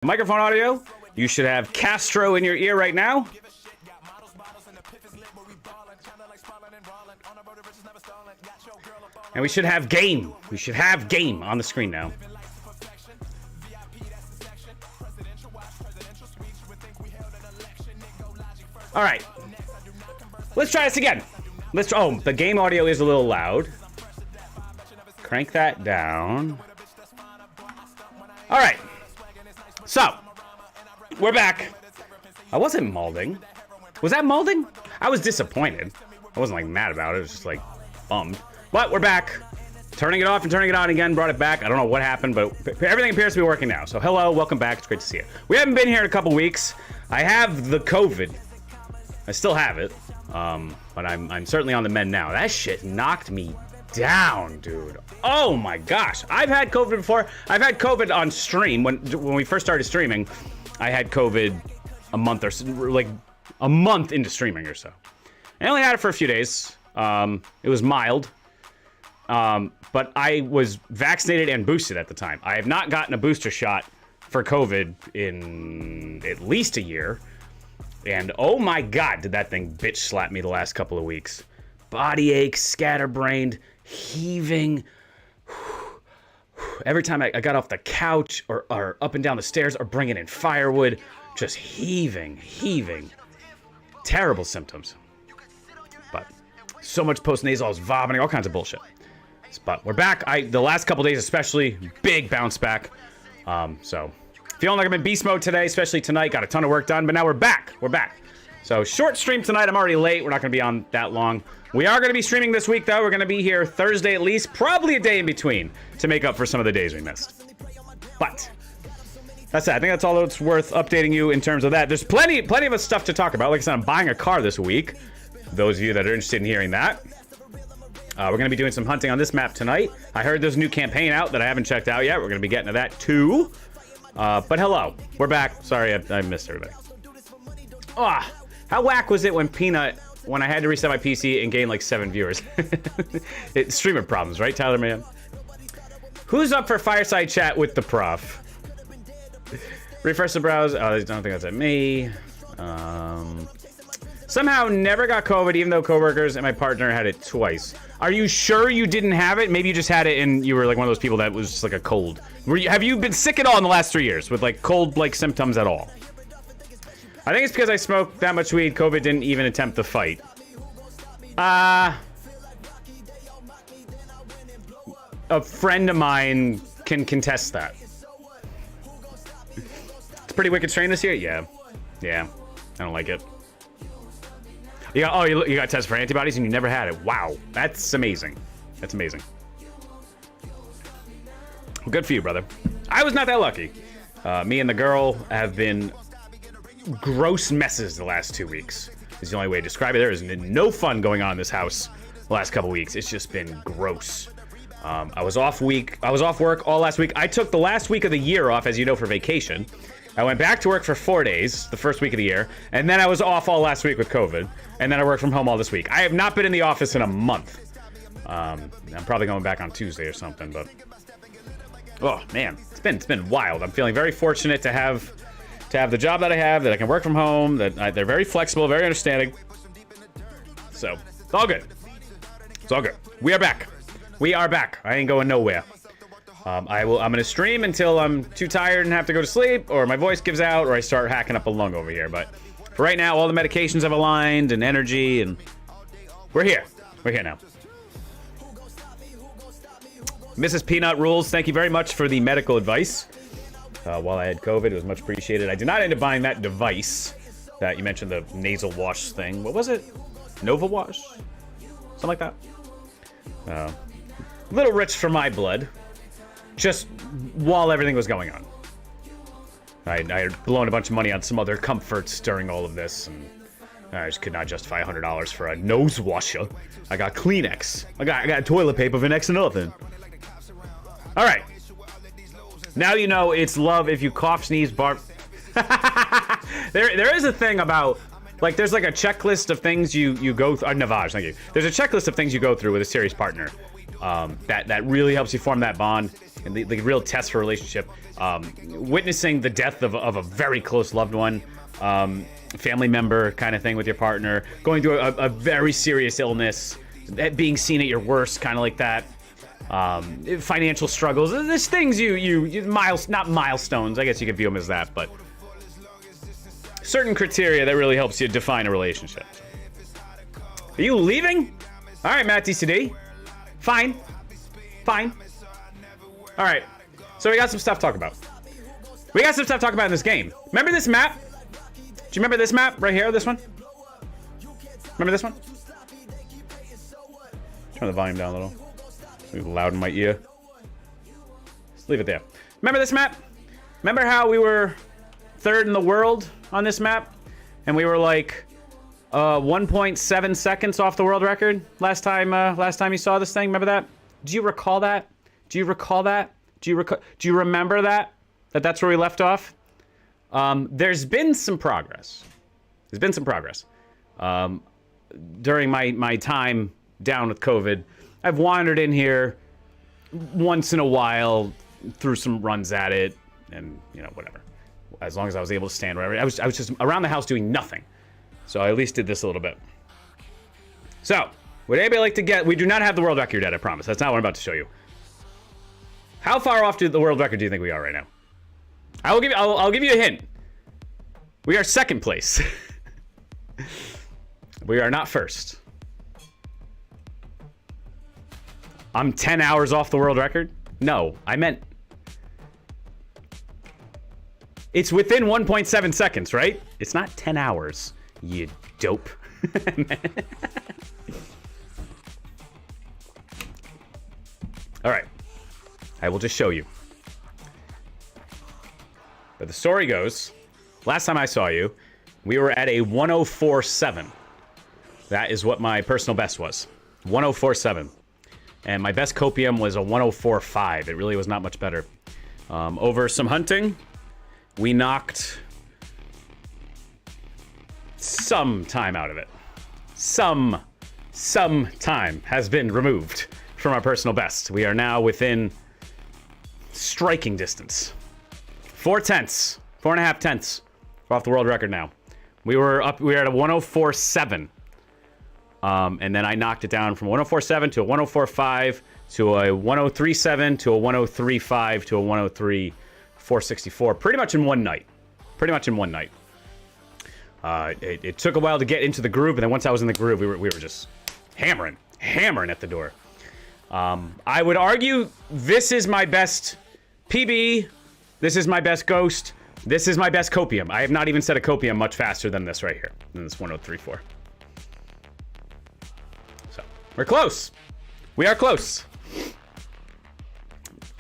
Microphone audio, you should have Castro in your ear right now. And we should have game. We should have game on the screen now. All right. Let's try this again. Oh, the game audio is a little loud. Crank that down. All right. So, we're back. I wasn't malding. Was that malding? I was disappointed. I wasn't like mad about it. I was just like bummed. But we're back. Turning it off and turning it on again. Brought it back. I don't know what happened, but everything appears to be working now. So hello, welcome back. It's great to see you. We haven't been here in a couple weeks. I have the COVID. I still have it. But I'm certainly on the mend now. That shit knocked me down, dude. Oh my gosh. I've had COVID before. I've had COVID on stream when we first started streaming. I had COVID a month or so, like a month into streaming or so. I only had it for a few days. It was mild. But I was vaccinated and boosted at the time. I have not gotten a booster shot for COVID in at least a year. And oh my God, did that thing bitch slap me the last couple of weeks. Body ache, scatterbrained, heaving. Every time I got off the couch or up and down the stairs or bringing in firewood, just heaving. Terrible symptoms. But so much postnasal, I was vomiting, all kinds of bullshit. But we're back. The last couple days especially, big bounce back. So feeling like I'm in beast mode today, especially tonight. Got a ton of work done, but now we're back. So short stream tonight. I'm already late. We're not going to be on that long. We are going to be streaming this week, though. We're going to be here Thursday at least, probably a day in between to make up for some of the days we missed. But that's it. I think that's all that's worth updating you in terms of that. There's plenty of stuff to talk about. Like I said, I'm buying a car this week. Those of you that are interested in hearing that. We're going to be doing some hunting on this map tonight. I heard there's a new campaign out that I haven't checked out yet. We're going to be getting to that too. But hello, we're back. Sorry, I missed everybody. How whack was it when I had to reset my PC and gain like 7 viewers? It's streamer problems, right, Tyler, man? Who's up for fireside chat with the prof? Refresh the browser. Oh, I don't think that's at me. Somehow never got COVID, even though coworkers and my partner had it twice. Are you sure you didn't have it? Maybe you just had it and you were like one of those people that was just like a cold. Have you been sick at all in the last 3 years with like cold-like symptoms at all? I think it's because I smoked that much weed, COVID didn't even attempt the fight. A friend of mine can contest that. It's a pretty wicked strain this year? Yeah. I don't like it. You got tested for antibodies and you never had it. Wow, that's amazing. That's amazing. Good for you, brother. I was not that lucky. Me and the girl have been gross messes the last 2 weeks. Is the only way to describe it. There has been no fun going on in this house the last couple weeks. It's just been gross. I was off work all last week. I took the last week of the year off, as you know, for vacation. I went back to work for 4 days, the first week of the year, and then I was off all last week with COVID, and then I worked from home all this week. I have not been in the office in a month. I'm probably going back on Tuesday or something, but oh man, it's been wild. I'm feeling very fortunate to have the job that I have, that I can work from home, that they're very flexible, very understanding. So it's all good. It's all good. We are back. I ain't going nowhere. I'm gonna stream until I'm too tired and have to go to sleep, or my voice gives out, or I start hacking up a lung over here. But for right now, all the medications have aligned, and energy, and we're here. We're here now. Mrs. Peanut rules. Thank you very much for the medical advice. While I had COVID, it was much appreciated. I did not end up buying that device that you mentioned, the nasal wash thing. What was it? Nova Wash? Something like that. A little rich for my blood. Just while everything was going on. I had blown a bunch of money on some other comforts during all of this, and I just could not justify $100 for a nose washer. I got Kleenex. I got toilet paper for next to nothing. All right. Now you know it's love if you cough, sneeze, barf. There is a thing about, like, there's like a checklist of things you go through. Navage, thank you. There's a checklist of things you go through with a serious partner. that really helps you form that bond and the real test for a relationship. Witnessing the death of a very close loved one, family member kind of thing with your partner, going through a very serious illness, being seen at your worst, kind of like that. Financial struggles. There's things not milestones. I guess you could view them as that, but certain criteria that really helps you define a relationship. Are you leaving? All right, Matt DCD. Fine. All right. So we got some stuff to talk about. We got some stuff to talk about in this game. Remember this map? Do you remember this map right here? This one? Remember this one? Turn the volume down a little. It's loud in my ear. Just leave it there. Remember this map? Remember how we were third in the world on this map? And we were like 1.7 seconds off the world record last time you saw this thing? Remember that? Do you recall that? Do you remember that? That's where we left off? There's been some progress. During my time down with COVID, I've wandered in here once in a while, threw some runs at it, and whatever. As long as I was able to stand, whatever. I was just around the house doing nothing. So I at least did this a little bit. So, would anybody like to get? We do not have the world record yet, I promise. That's not what I'm about to show you. How far off to the world record do you think we are right now? I'll give you a hint. We are second place. We are not first. I'm 10 hours off the world record? No, I meant it's within 1.7 seconds, right? It's not 10 hours, you dope. All right, I will just show you. But the story goes, last time I saw you, we were at a 104.7. That is what my personal best was, 104.7. And my best copium was a 104.5. It really was not much better. Over some hunting, we knocked some time out of it. Some time has been removed from our personal best. We are now within striking distance. 4.5 tenths off the world record now. We were at a 104.7. And then I knocked it down from 104.7 to a 104.5 to a 103.7 to a 103.5 to a 103.464. Pretty much in one night. It took a while to get into the groove, and then once I was in the groove, we were just hammering at the door. I would argue this is my best PB. This is my best ghost. This is my best copium. I have not even set a copium much faster than this right here, than this 103.4. So we're close. We are close.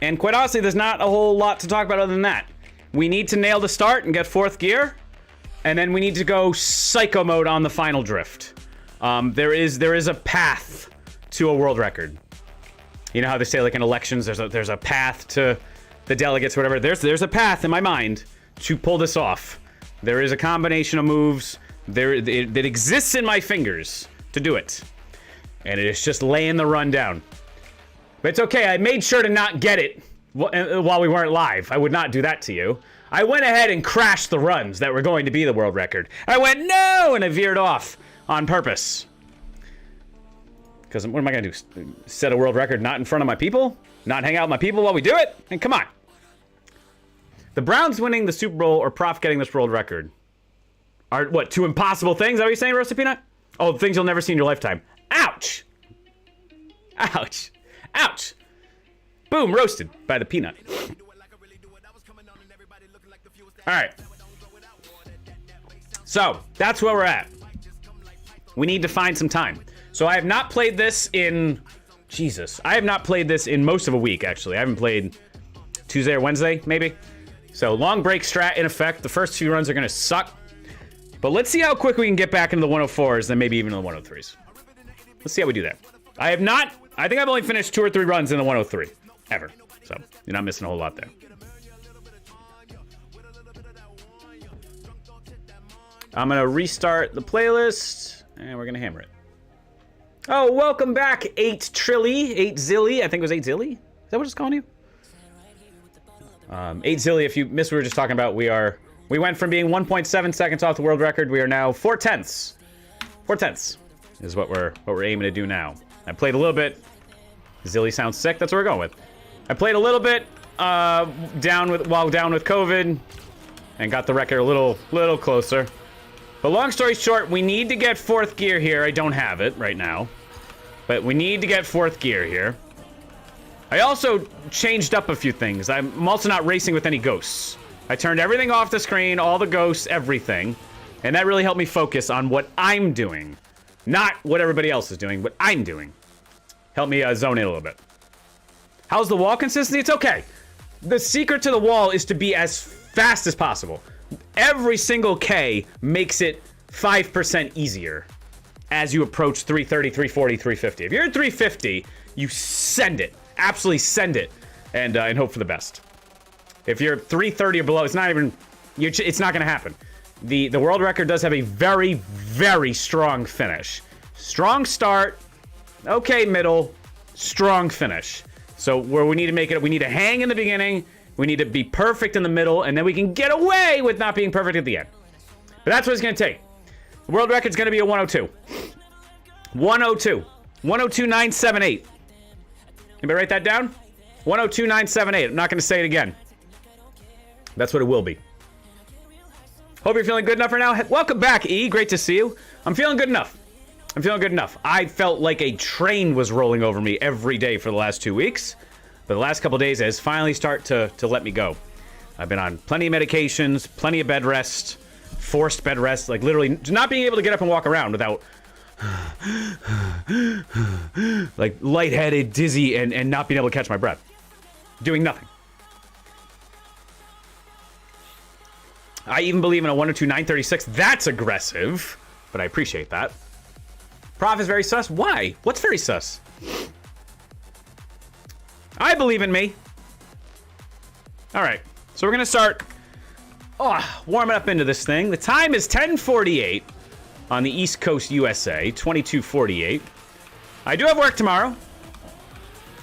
And quite honestly, there's not a whole lot to talk about other than that. We need to nail the start and get 4th gear. And then we need to go psycho mode on the final drift. There is a path to a world record. You know how they say, like in elections, there's a path to the delegates, or whatever. There's a path in my mind to pull this off. There is a combination of moves that exists in my fingers to do it. And it is just laying the run down. But it's okay. I made sure to not get it while we weren't live. I would not do that to you. I went ahead and crashed the runs that were going to be the world record. I went, no, and I veered off on purpose. Because what am I going to do? Set a world record not in front of my people? Not hang out with my people while we do it? And come on. The Browns winning the Super Bowl or Prof getting this world record are, what, two impossible things? Is that what you're saying, Roasted Peanut? Oh, things you'll never see in your lifetime. Ouch! Ouch. Ouch. Boom, roasted by the peanut. All right. So, that's where we're at. We need to find some time. So I have not played this in... Jesus. I have not played this in most of a week, actually. I haven't played Tuesday or Wednesday, maybe. So, long break strat in effect. The first few runs are going to suck. But let's see how quick we can get back into the 104s, then maybe even the 103s. Let's see how we do that. I have not... I think I've only finished 2 or 3 runs in the 103. Ever. So, you're not missing a whole lot there. I'm going to restart the playlist, and we're going to hammer it. Oh, welcome back, 8 Trilly, 8 Zilly. I think it was 8 Zilly. Is that what it's calling you? 8 Zilly. If you missed what we were just talking about, we went from being 1.7 seconds off the world record. We are now 4 tenths. 4 tenths is what we're aiming to do now. I played a little bit. Zilly sounds sick. That's what we're going with. I played a little bit while down with COVID, and got the record a little closer. But long story short, we need to get 4th gear here. I don't have it right now, but we need to get 4th gear here. I also changed up a few things. I'm also not racing with any ghosts. I turned everything off the screen, all the ghosts, everything, and that really helped me focus on what I'm doing, not what everybody else is doing, what I'm doing. Helped me zone in a little bit. How's the wall consistency? It's okay. The secret to the wall is to be as fast as possible. Every single K makes it 5% easier as you approach 330, 340, 350. If you're at 350, you send it. Absolutely send it. And hope for the best. If you're 330 or below, it's not even... It's not going to happen. The world record does have a very, very strong finish. Strong start. Okay, middle. Strong finish. So where we need to make it... We need to hang in the beginning... We need to be perfect in the middle, and then we can get away with not being perfect at the end. But that's what it's going to take. The world record's going to be a 102. 102. 102.978. Anybody write that down? 102.978. I'm not going to say it again. That's what it will be. Hope you're feeling good enough right now. Welcome back, E. Great to see you. I'm feeling good enough. I'm feeling good enough. I felt like a train was rolling over me every day for the last 2 weeks. But the last couple days, it has finally started to let me go. I've been on plenty of medications, plenty of bed rest, forced bed rest, like literally not being able to get up and walk around without like lightheaded, dizzy, and not being able to catch my breath. Doing nothing. I even believe in a 102.936. That's aggressive, but I appreciate that. Prof is very sus. Why? What's very sus? I believe in me. All right, so we're gonna start warming up into this thing. The time is 10:48 on the East Coast, USA, 22:48. I do have work tomorrow,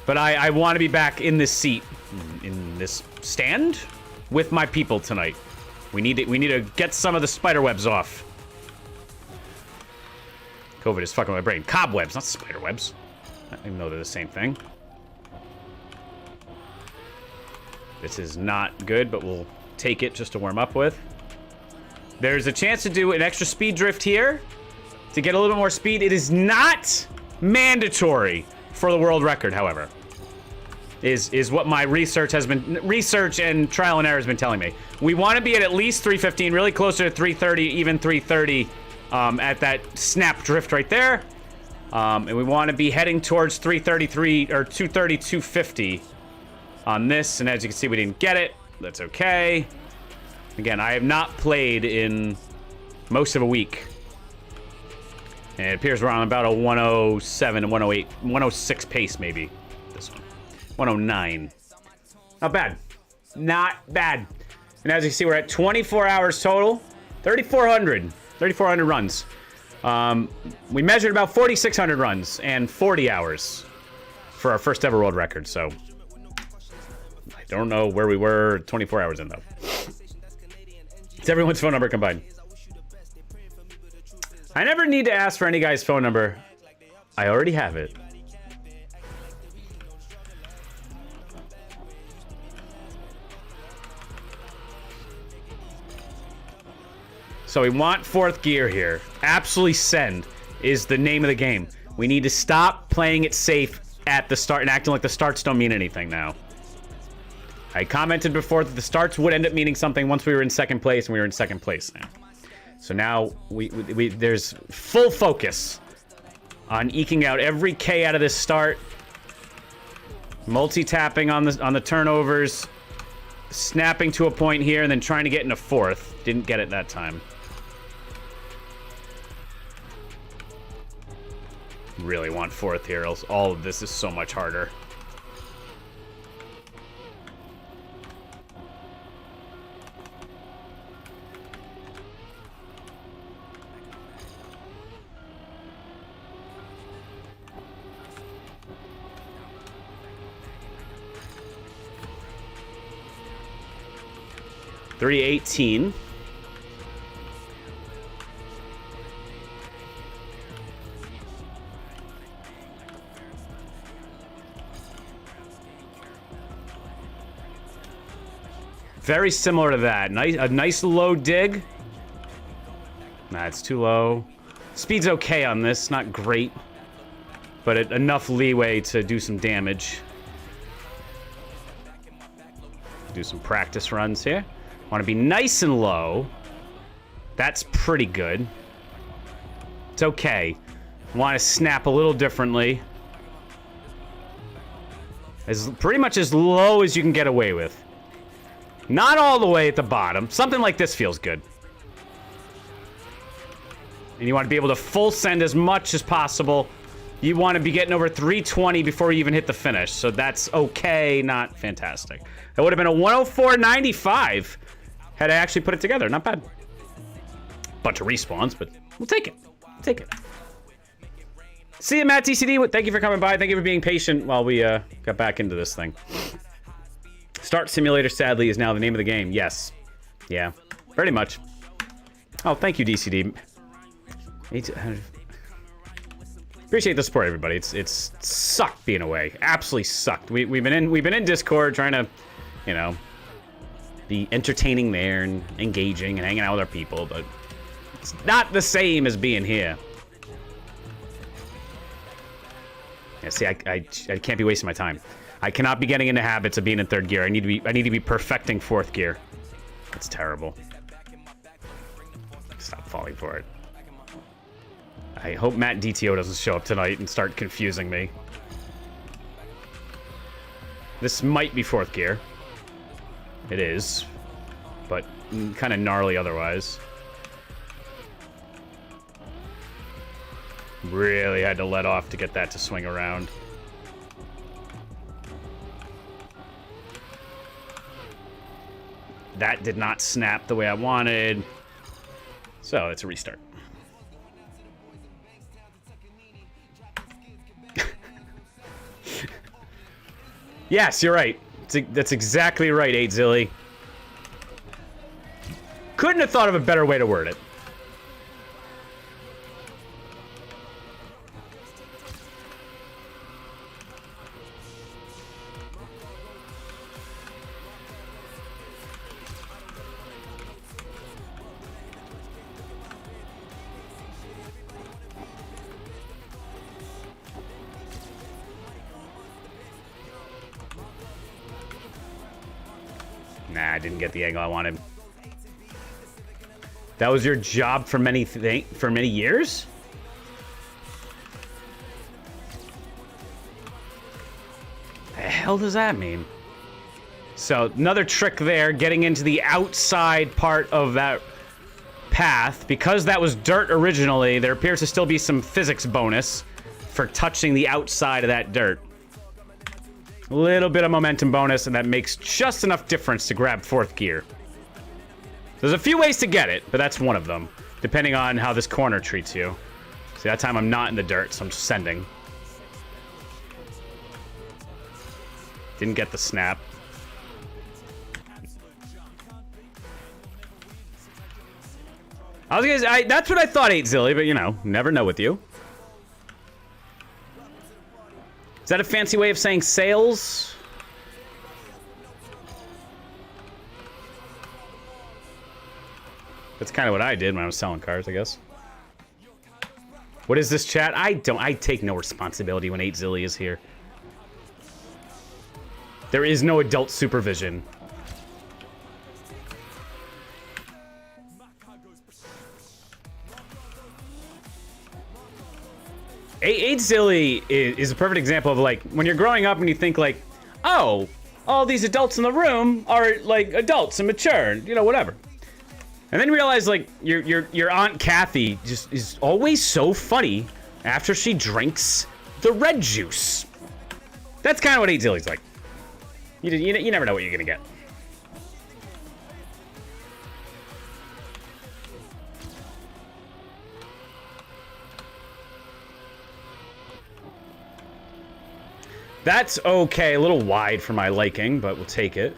but I want to be back in this seat, in this stand, with my people tonight. We need to get some of the spider webs off. COVID is fucking my brain. Cobwebs, not spider webs. Even though they're the same thing. This is not good, but we'll take it just to warm up with. There's a chance to do an extra speed drift here to get a little bit more speed. It is not mandatory for the world record, however. Is what my research and trial and error has been telling me. We want to be at least 315, really closer to 330, even 330 at that snap drift right there. And we want to be heading towards 333 or 230, 250 on this. And as you can see, we didn't get it. That's okay. Again, I have not played in most of a week. And it appears we're on about a 107 and 108, 106 pace maybe. This one. 109. Not bad. Not bad. And as you can see, we're at 24 hours total. 3,400 runs. We measured about 4,600 runs and 40 hours for our first ever world record. So I don't know where we were 24 hours in though. It's everyone's phone number combined. I never need to ask for any guy's phone number. I already have it. So we want fourth gear here. Absolutely send is the name of the game. We need to stop playing it safe at the start and acting like the starts don't mean anything now. I commented before that the starts would end up meaning something once we were in second place, and we were in second place now. So now there's full focus on eking out every K out of this start. Multi-tapping on the turnovers, snapping to a point here, and then trying to get into fourth. Didn't get it that time. Really want fourth here, else all of this is so much harder. 318. Very similar to that. A nice low dig. Nah, it's too low. Speed's okay on this, not great. But enough leeway to do some damage. Do some practice runs here. Want to be nice and low. That's pretty good. It's okay. Want to snap a little differently. Pretty much as low as you can get away with. Not all the way at the bottom. Something like this feels good. And you want to be able to full send as much as possible. You want to be getting over 320 before you even hit the finish. So that's okay, not fantastic. That would have been a 104.95 had I actually put it together. Not bad. Bunch of respawns, but we'll take it. We'll take it. See you, Matt TCD. Thank you for coming by. Thank you for being patient while we got back into this thing. Start Simulator, sadly, is now the name of the game. Yes. Yeah. Pretty much. Oh, thank you, DCD. Appreciate the support, everybody. It's sucked being away. Absolutely sucked. We've been in Discord trying to, you know, be entertaining there and engaging and hanging out with our people, but it's not the same as being here. Yeah, see, I can't be wasting my time. I cannot be getting into habits of being in third gear. I need to be perfecting fourth gear. That's terrible. Stop falling for it. I hope Matt DTO doesn't show up tonight and start confusing me. This might be fourth gear. It is. But kind of gnarly otherwise. Really had to let off to get that to swing around. That did not snap the way I wanted. So it's a restart. Yes, you're right. That's exactly right, 8Zilly. Couldn't have thought of a better way to word it. Nah, I didn't get the angle I wanted. That was your job for many years? The hell does that mean? So, another trick there, getting into the outside part of that path. Because that was dirt originally, there appears to still be some physics bonus for touching the outside of that dirt. A little bit of momentum bonus, and that makes just enough difference to grab fourth gear. There's a few ways to get it, but that's one of them, depending on how this corner treats you. See, that time I'm not in the dirt, so I'm just sending. Didn't get the snap. That's what I thought, 8Zilly, but you know, never know with you. Is that a fancy way of saying sales? That's kind of what I did when I was selling cars, I guess. What is this, chat? I take no responsibility when 8Zilly is here. There is no adult supervision. Eight Zilly is a perfect example of, like, when you're growing up and you think, like, oh, all these adults in the room are, like, adults and mature, you know, whatever. And then you realize, like, your Aunt Kathy just is always so funny after she drinks the red juice. That's kind of what 8Zilly's like. You never know what you're gonna get. That's okay, a little wide for my liking, but we'll take it.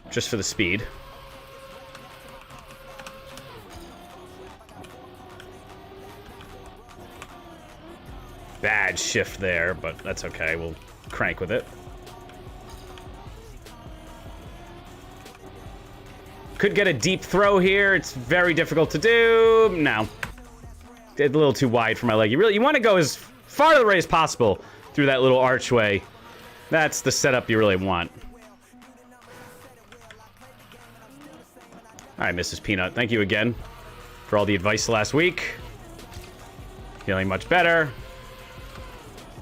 Just for the speed. Bad shift there, but that's okay. We'll crank with it. Could get a deep throw here. It's very difficult to do. No. A little too wide for my leg. You want to go as far to the right as possible through that little archway. That's the setup you really want. All right, Mrs. Peanut. Thank you again for all the advice last week. Feeling much better.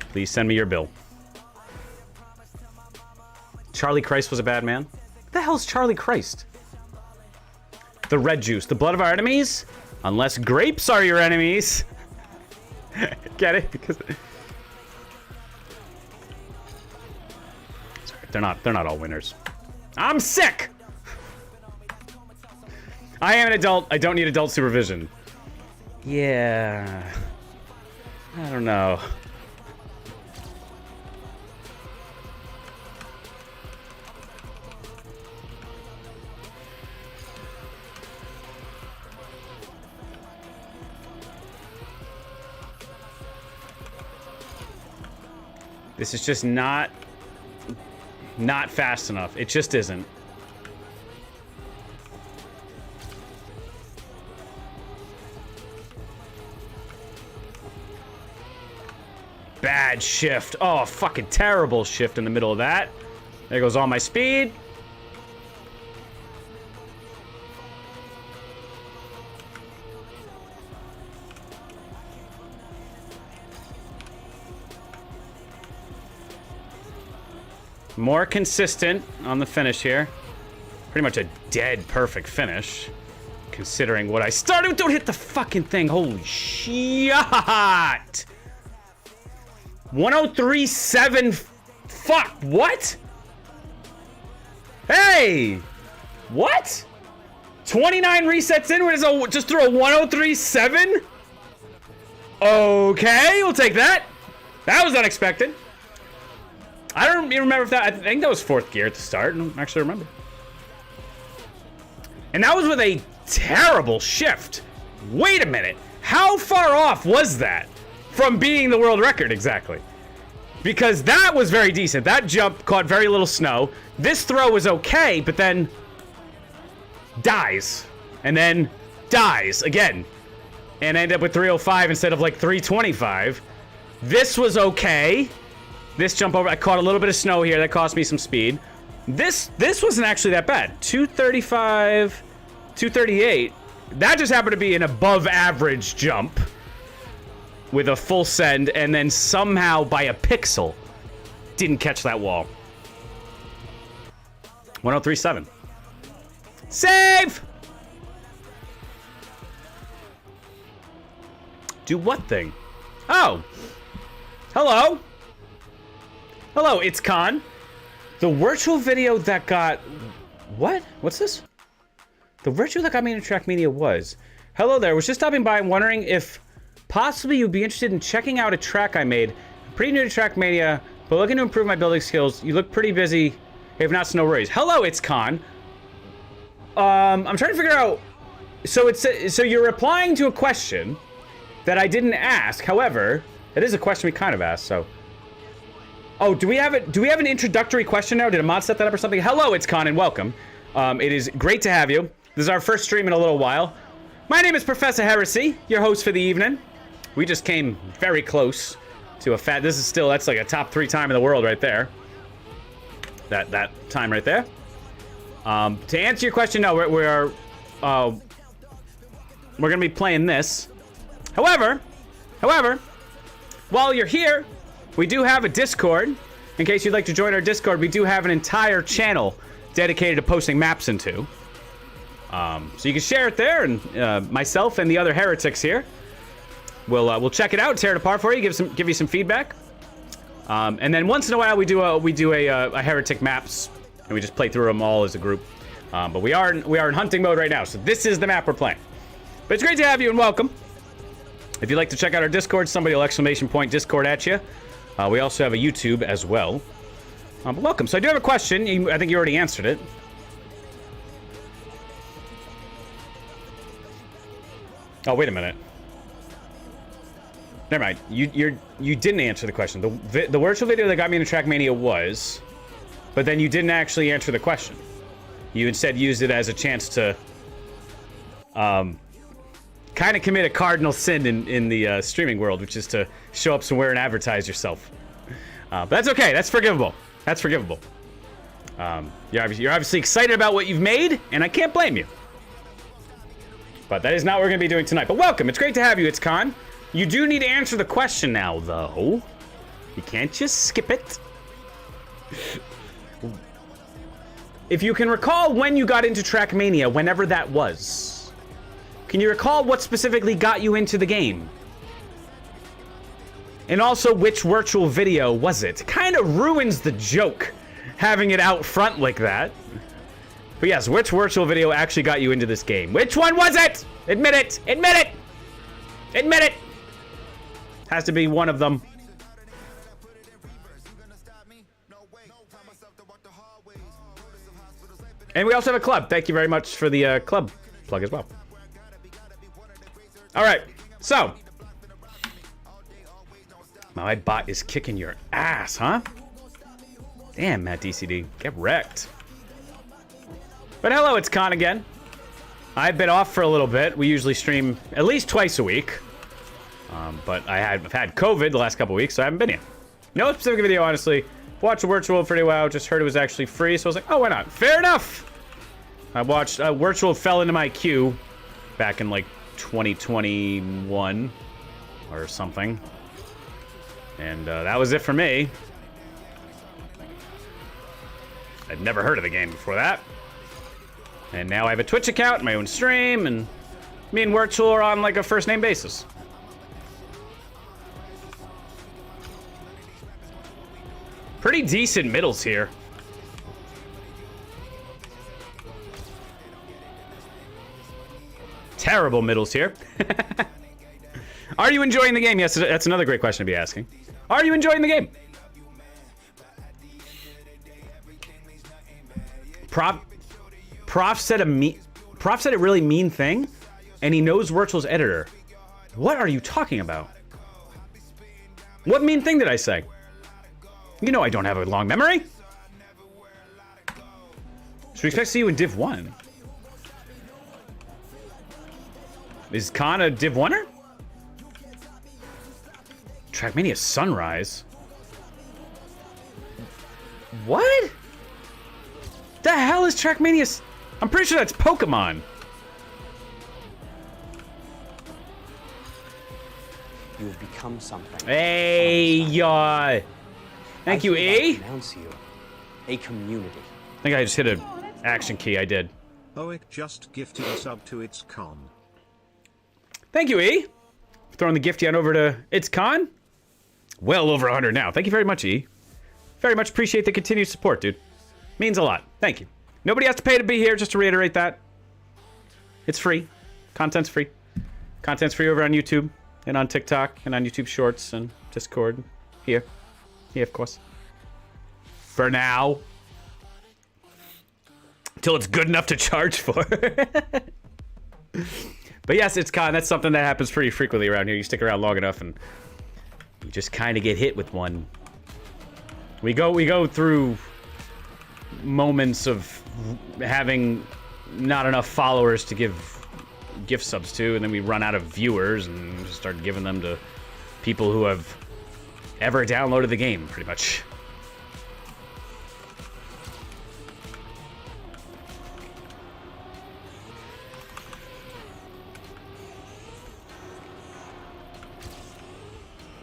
Please send me your bill. Charlie Christ was a bad man? What the hell's Charlie Christ? The red juice. The blood of our enemies? Unless grapes are your enemies. Get it? Because... Sorry, they're not all winners. I'm sick! I am an adult. I don't need adult supervision. Yeah. I don't know. This is just not fast enough. It just isn't. Bad shift. Oh, fucking terrible shift in the middle of that. There goes all my speed. More consistent on the finish here. Pretty much a dead perfect finish, considering what I started. Don't hit the fucking thing. Holy shit. 103.7. Fuck. What? Hey. What? 29 resets in. Just threw a 103.7? Okay, we'll take that. That was unexpected. I don't even remember if that... I think that was 4th gear at the start. I don't actually remember. And that was with a terrible shift. Wait a minute. How far off was that from being the world record exactly? Because that was very decent. That jump caught very little snow. This throw was okay, but then dies. And then dies again. And end up with 305 instead of like 325. This was okay. This jump over, I caught a little bit of snow here. That cost me some speed. This wasn't actually that bad. 235, 238. That just happened to be an above average jump with a full send, and then somehow by a pixel didn't catch that wall. 103.7. Save! Do what thing? Oh. Hello. Hello, it's Khan. The virtual video that got... What? What's this? The virtual that got me into Trackmania was... Hello there, was just stopping by and wondering if possibly you'd be interested in checking out a track I made. I'm pretty new to Trackmania, but looking to improve my building skills. You look pretty busy. If not, no worries. Hello, it's Khan. I'm trying to figure out... So you're replying to a question that I didn't ask. However, it is a question we kind of asked, so... Oh, do we have an introductory question now? Did a mod set that up or something? Hello, it's Khan and welcome. It is great to have you. This is our first stream in a little while. My name is Professor Heresy, your host for the evening. We just came very close to a fat... This is still... That's like a top 3 time in the world right there. That time right there. To answer your question, no, we're gonna be playing this. However, while you're here, we do have a Discord. In case you'd like to join our Discord, we do have an entire channel dedicated to posting maps into. So you can share it there, and myself and the other heretics here we'll check it out, tear it apart for you, give you some feedback. And then once in a while we do a heretic maps, and we just play through them all as a group. But we are in hunting mode right now, so this is the map we're playing. But it's great to have you and welcome. If you'd like to check out our Discord, somebody will exclamation point Discord at you. We also have a YouTube as well. But welcome. So I do have a question. I think you already answered it. Oh, wait a minute. Never mind. You didn't answer the question. The virtual video that got me into Trackmania was, but then you didn't actually answer the question. You instead used it as a chance to kind of commit a cardinal sin in the streaming world, which is to show up somewhere and advertise yourself. But that's okay. That's forgivable. That's forgivable. You're obviously excited about what you've made, and I can't blame you. But that is not what we're going to be doing tonight. But welcome. It's great to have you, It's Con. You do need to answer the question now, though. You can't just skip it. If you can recall when you got into Trackmania, whenever that was, can you recall what specifically got you into the game? And also, which virtual video was it? Kind of ruins the joke, having it out front like that. But yes, which virtual video actually got you into this game? Which one was it? Admit it! Admit it! Admit it! Has to be one of them. And we also have a club. Thank you very much for the club plug as well. All right, so my bot is kicking your ass, huh? Damn, Matt DCD, get wrecked. But hello, It's Con again. I've been off for a little bit. We usually stream at least twice a week. But I've had COVID the last couple weeks, so I haven't been here. No specific video, honestly. Watched Virtual for a while, just heard it was actually free, so I was like, oh, why not? Fair enough! I watched Virtual fell into my queue back in like 2021 or something. And that was it for me. I'd never heard of the game before that. And now I have a Twitch account, my own stream, and me and Virtual are on like a first name basis. Pretty decent middles here. Terrible middles here. Are you enjoying the game? Yes, that's another great question to be asking. Are you enjoying the game? Prof said a really mean thing, and he knows Virtual's editor. What are you talking about? What mean thing did I say? You know I don't have a long memory. Should we expect to see you in Div 1? Is Khan a Div 1er? Trackmania Sunrise? What? The hell is Trackmania? I'm pretty sure that's Pokemon. You have become something. Hey, yeah. Thank you, E. Announce you a community. I think I just hit an action key. I did. Oik just gifted a sub to It's Con. Thank you, E. Throwing the gifty on over to It's Con. Well over 100 now. Thank you very much, E. Very much appreciate the continued support, dude. Means a lot. Thank you. Nobody has to pay to be here, just to reiterate that. It's free. Content's free. Content's free over on YouTube and on TikTok and on YouTube Shorts and Discord. Here. Here, of course. For now. Until it's good enough to charge for. But yes, It's Con. That's something that happens pretty frequently around here. You stick around long enough and you just kind of get hit with one. We go through moments of having not enough followers to give gift subs to, and then we run out of viewers and just start giving them to people who have ever downloaded the game, pretty much.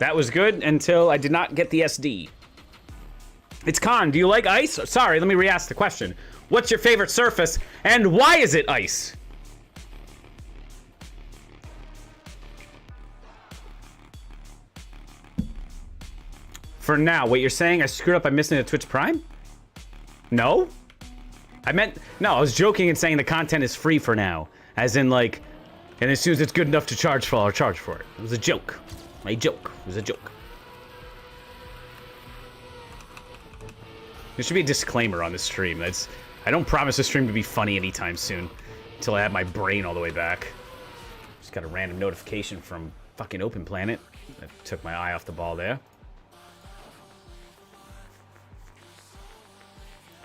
That was good until I did not get the SD. It's Con, do you like ice? Sorry, let me re-ask the question. What's your favorite surface, and why is it ice? For now, wait, you're saying I screwed up by missing a Twitch Prime? No? No, I was joking and saying the content is free for now. As in, like, and as soon as it's good enough to charge for, I'll charge for it. It was a joke. A joke. It was a joke. There should be a disclaimer on this stream. I don't promise the stream to be funny anytime soon. Until I have my brain all the way back. Just got a random notification from fucking Open Planet. I took my eye off the ball there.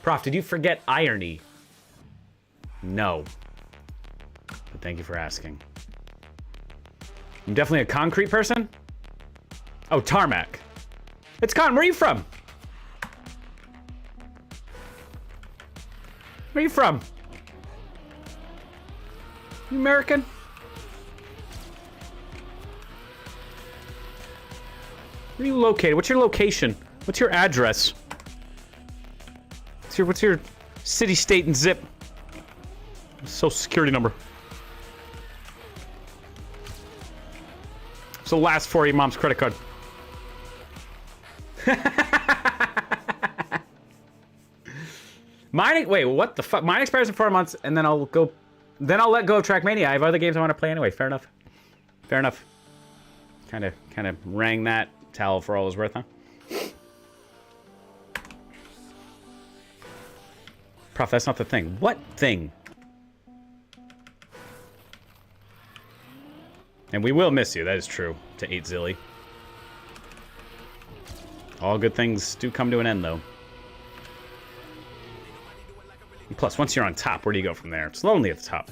Prof, did you forget irony? No. But thank you for asking. I'm definitely a concrete person. Oh, tarmac. It's Con, where are you from? Where are you from? You American? Where are you located? What's your location? What's your address? What's your city, state, and zip? Social security number. What's the last four of your mom's credit card? Mine, wait, what the fuck? Mine expires in 4 months, and then I'll go. Then I'll let go of Trackmania. I have other games I want to play anyway. Fair enough. Fair enough. Kind of rang that towel for all it was worth, huh? Prof, that's not the thing. What thing? And we will miss you. That is true. To 8 Zilly. All good things do come to an end, though. And plus, once you're on top, where do you go from there? It's lonely at the top.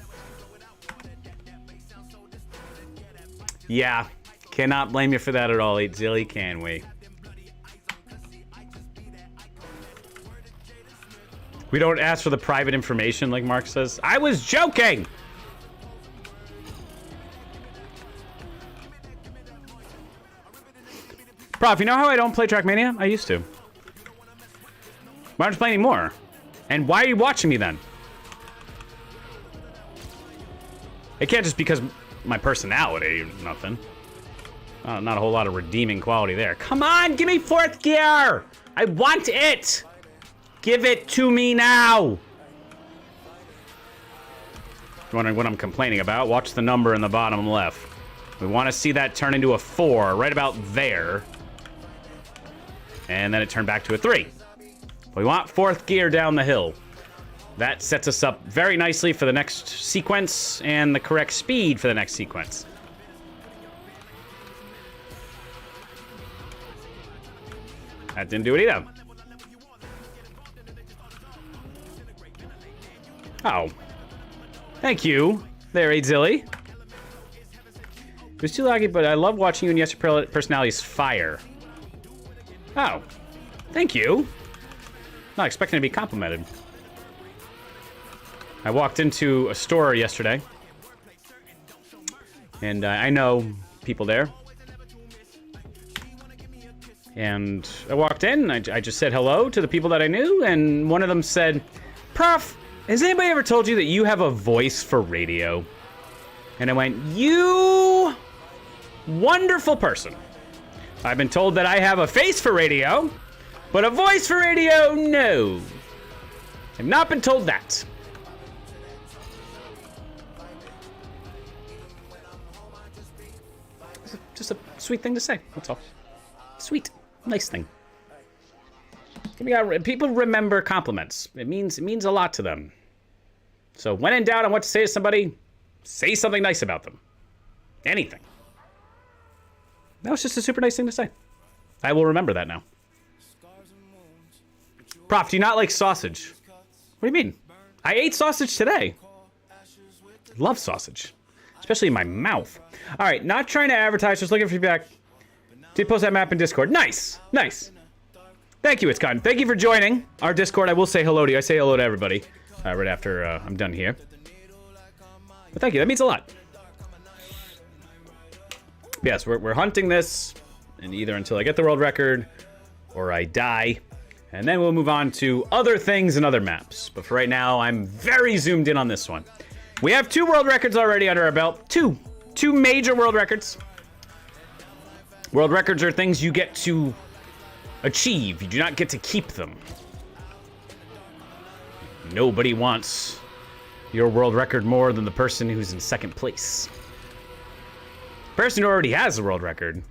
Yeah, cannot blame you for that at all, 8 Zilly, can we? We don't ask for the private information, like Mark says. I was joking! Prof, you know how I don't play Trackmania? I used to. Why don't you play anymore? And why are you watching me then? It can't just because my personality or nothing. Not a whole lot of redeeming quality there. Come on, give me 4th gear! I want it! Give it to me now! Wondering what I'm complaining about? Watch the number in the bottom left. We want to see that turn into a 4, right about there. And then it turned back to a 3. We want 4th gear down the hill. That sets us up very nicely for the next sequence and the correct speed for the next sequence. That didn't do it either. Oh. Thank you, there, 8 Zilly. It was too laggy, but I love watching you and yes, your personality's fire. Oh. Thank you. Not expecting to be complimented. I walked into a store yesterday. And I know people there. And I walked in, I just said hello to the people that I knew, and one of them said, Prof, has anybody ever told you that you have a voice for radio? And I went, you wonderful person. I've been told that I have a face for radio, but a voice for radio, no. I've not been told that. It's just a sweet thing to say, that's all. Sweet, nice thing. People remember compliments. It means a lot to them. So when in doubt on what to say to somebody, say something nice about them. Anything. That was just a super nice thing to say. I will remember that now. Prof, do you not like sausage? What do you mean? I ate sausage today. Love sausage. Especially in my mouth. All right, not trying to advertise, just looking for feedback. Did post that map in Discord. Nice, nice. Thank you, It's Cotton. Thank you for joining our Discord. I will say hello to you. I say hello to everybody right after I'm done here. But thank you, that means a lot. Yes, we're hunting this, and either until I get the world record or I die, and then we'll move on to other things and other maps. But for right now, I'm very zoomed in on this one. We have 2 world records already under our belt. Two major world records. World records are things you get to achieve. You do not get to keep them. Nobody wants your world record more than the person who's in 2nd place. The person who already has the world record,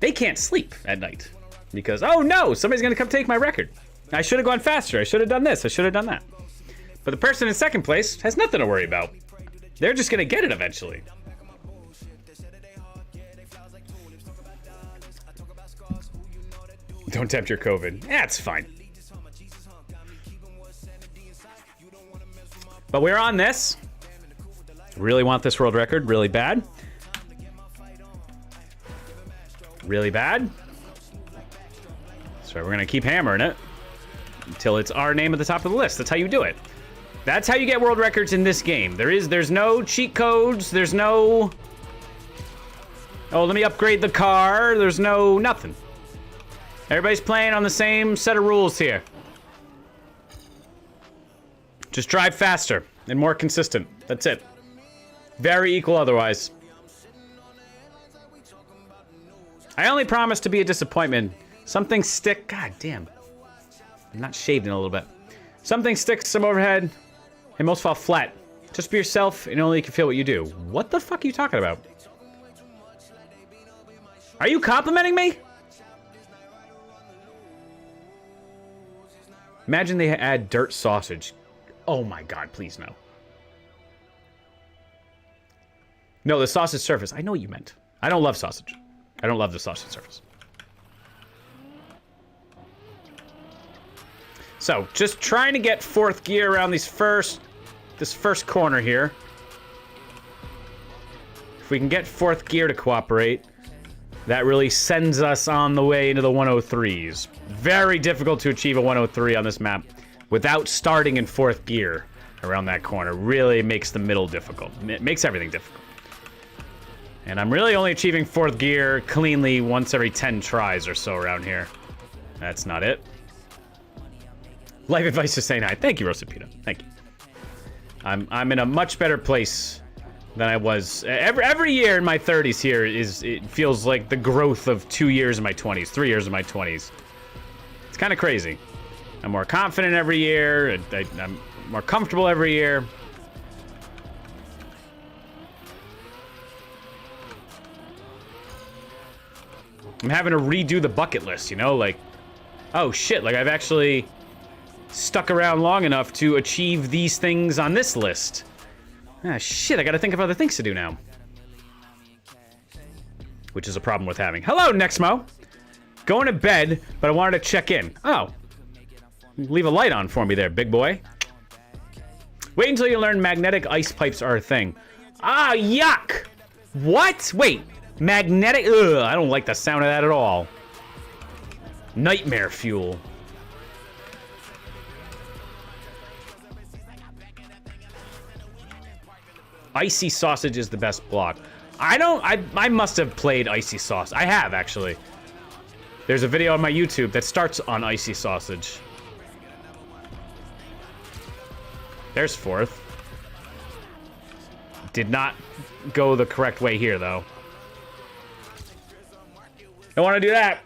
they can't sleep at night because, oh no, somebody's gonna come take my record. I should have gone faster. I should have done this. I should have done that. But the person in 2nd place has nothing to worry about. They're just gonna get it eventually. Don't tempt your COVID. Yeah, it's fine. But we're on this. Really want this world record really bad. Really bad. So we're gonna keep hammering it until it's our name at the top of the list. That's how you do it. That's how you get world records in this game. There's no cheat codes. There's no, oh, let me upgrade the car. There's no nothing. Everybody's playing on the same set of rules here. Just drive faster and more consistent. That's it. Very equal otherwise. I only promise to be a disappointment. Something stick. God damn. I'm not shaved in a little bit. Something sticks, some overhead, and most fall flat. Just be yourself, and only you can feel what you do. What the fuck are you talking about? Are you complimenting me? Imagine they add dirt sausage. Oh my god, please no. No, the sausage surface. I know what you meant. I don't love sausage. I don't love the sausage surface. So, just trying to get fourth gear around this first corner here. If we can get fourth gear to cooperate, that really sends us on the way into the 103s. Very difficult to achieve a 103 on this map without starting in fourth gear around that corner. Really makes the middle difficult. It makes everything difficult. And I'm really only achieving fourth gear cleanly once every 10 tries or so around here. That's not it. Life advice to say hi. Thank you, Rosa Pita. Thank you. I'm in a much better place than I was. Every year in my 30s here it feels like the growth of 2 years in my 20s, 3 years in my 20s. It's kind of crazy. I'm more confident every year. I'm more comfortable every year. I'm having to redo the bucket list, you know? Like, oh shit, like I've actually stuck around long enough to achieve these things on this list. Ah, shit, I gotta think of other things to do now. Which is a problem with having. Hello, Nexmo! Going to bed, but I wanted to check in. Oh. Leave a light on for me there, big boy. Wait until you learn magnetic ice pipes are a thing. Ah, yuck! What? Wait. Magnetic? Ugh, I don't like the sound of that at all. Nightmare fuel. Icy sausage is the best block. I must have played icy sauce. I have, actually. There's a video on my YouTube that starts on icy sausage. There's fourth. Did not go the correct way here, though. Don't want to do that.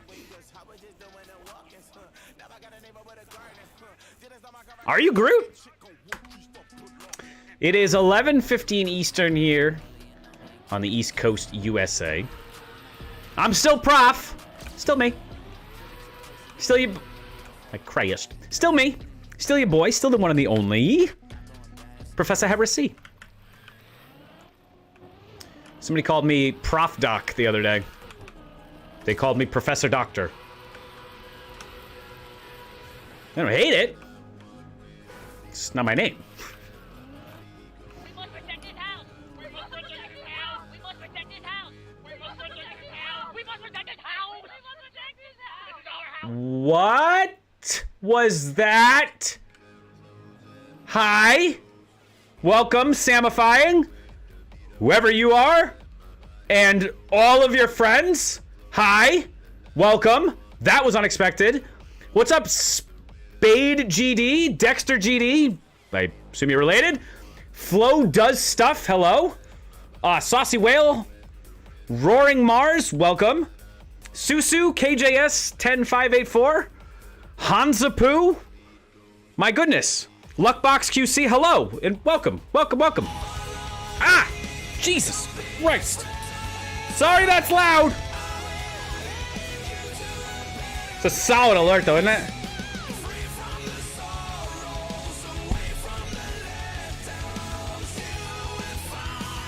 Are you Groot? It is 11:15 Eastern here on the East Coast, USA. I'm still Prof. Still me. Still you. Like Christ. Still me. Still your boy. Still the one and the only. Professor Heresy. Somebody called me Prof Doc the other day. They called me Professor Doctor. I don't hate it. It's not my name. We must protect this house. We must protect this house. We must protect this house. We must protect this house. We must protect this house. We must protect this house. This is our house. What was that? Hi. Welcome, Samifying. Whoever you are. And all of your friends. Hi. Welcome. That was unexpected. What's up, Spade GD? Dexter GD? I assume you're related. Flo does stuff. Hello. Saucy Whale. Roaring Mars. Welcome. Susu KJS 10584. Hanzapoo. My goodness. Luckbox QC. Hello and welcome. Welcome. Welcome. Ah! Jesus Christ. Sorry that's loud. It's a solid alert though, isn't it?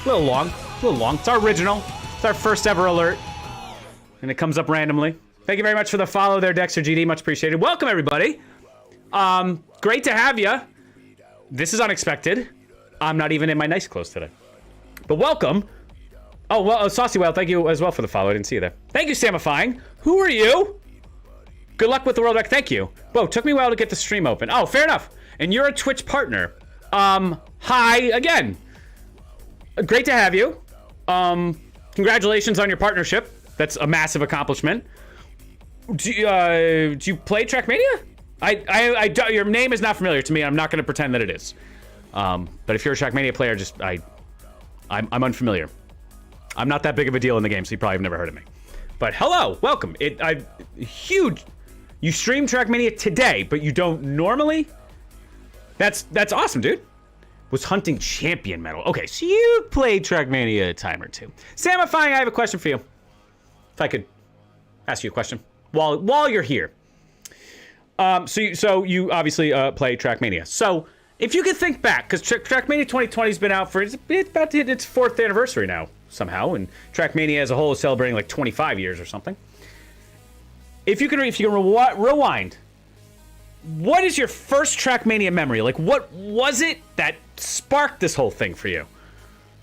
A little long. It's our original. It's our first ever alert. And it comes up randomly. Thank you very much for the follow there, Dexter GD. Much appreciated. Welcome, everybody. Great to have you. This is unexpected. I'm not even in my nice clothes today. But welcome. Oh, well, Saucy Whale, thank you as well for the follow. I didn't see you there. Thank you, Samifying. Who are you? Good luck with the world record. Thank you. Whoa, took me a while to get the stream open. Oh, fair enough. And you're a Twitch partner. Hi again. Great to have you. Congratulations on your partnership. That's a massive accomplishment. Do you play Trackmania? Your name is not familiar to me. I'm not going to pretend that it is. But if you're a Trackmania player, I'm unfamiliar. I'm not that big of a deal in the game, so you probably have never heard of me. But hello, welcome. Huge. You stream Trackmania today, but you don't normally? That's awesome, dude. Was hunting champion medal. Okay, so you played Trackmania a time or two. Samifying, I have a question for you. If I could ask you a question while you're here. So you obviously play Trackmania. So if you could think back, because Trackmania 2020 has been out for it's about to hit its 4th anniversary now somehow, and Trackmania as a whole is celebrating like 25 years or something. If you can rewind, what is your first Trackmania memory? Like, what was it that sparked this whole thing for you?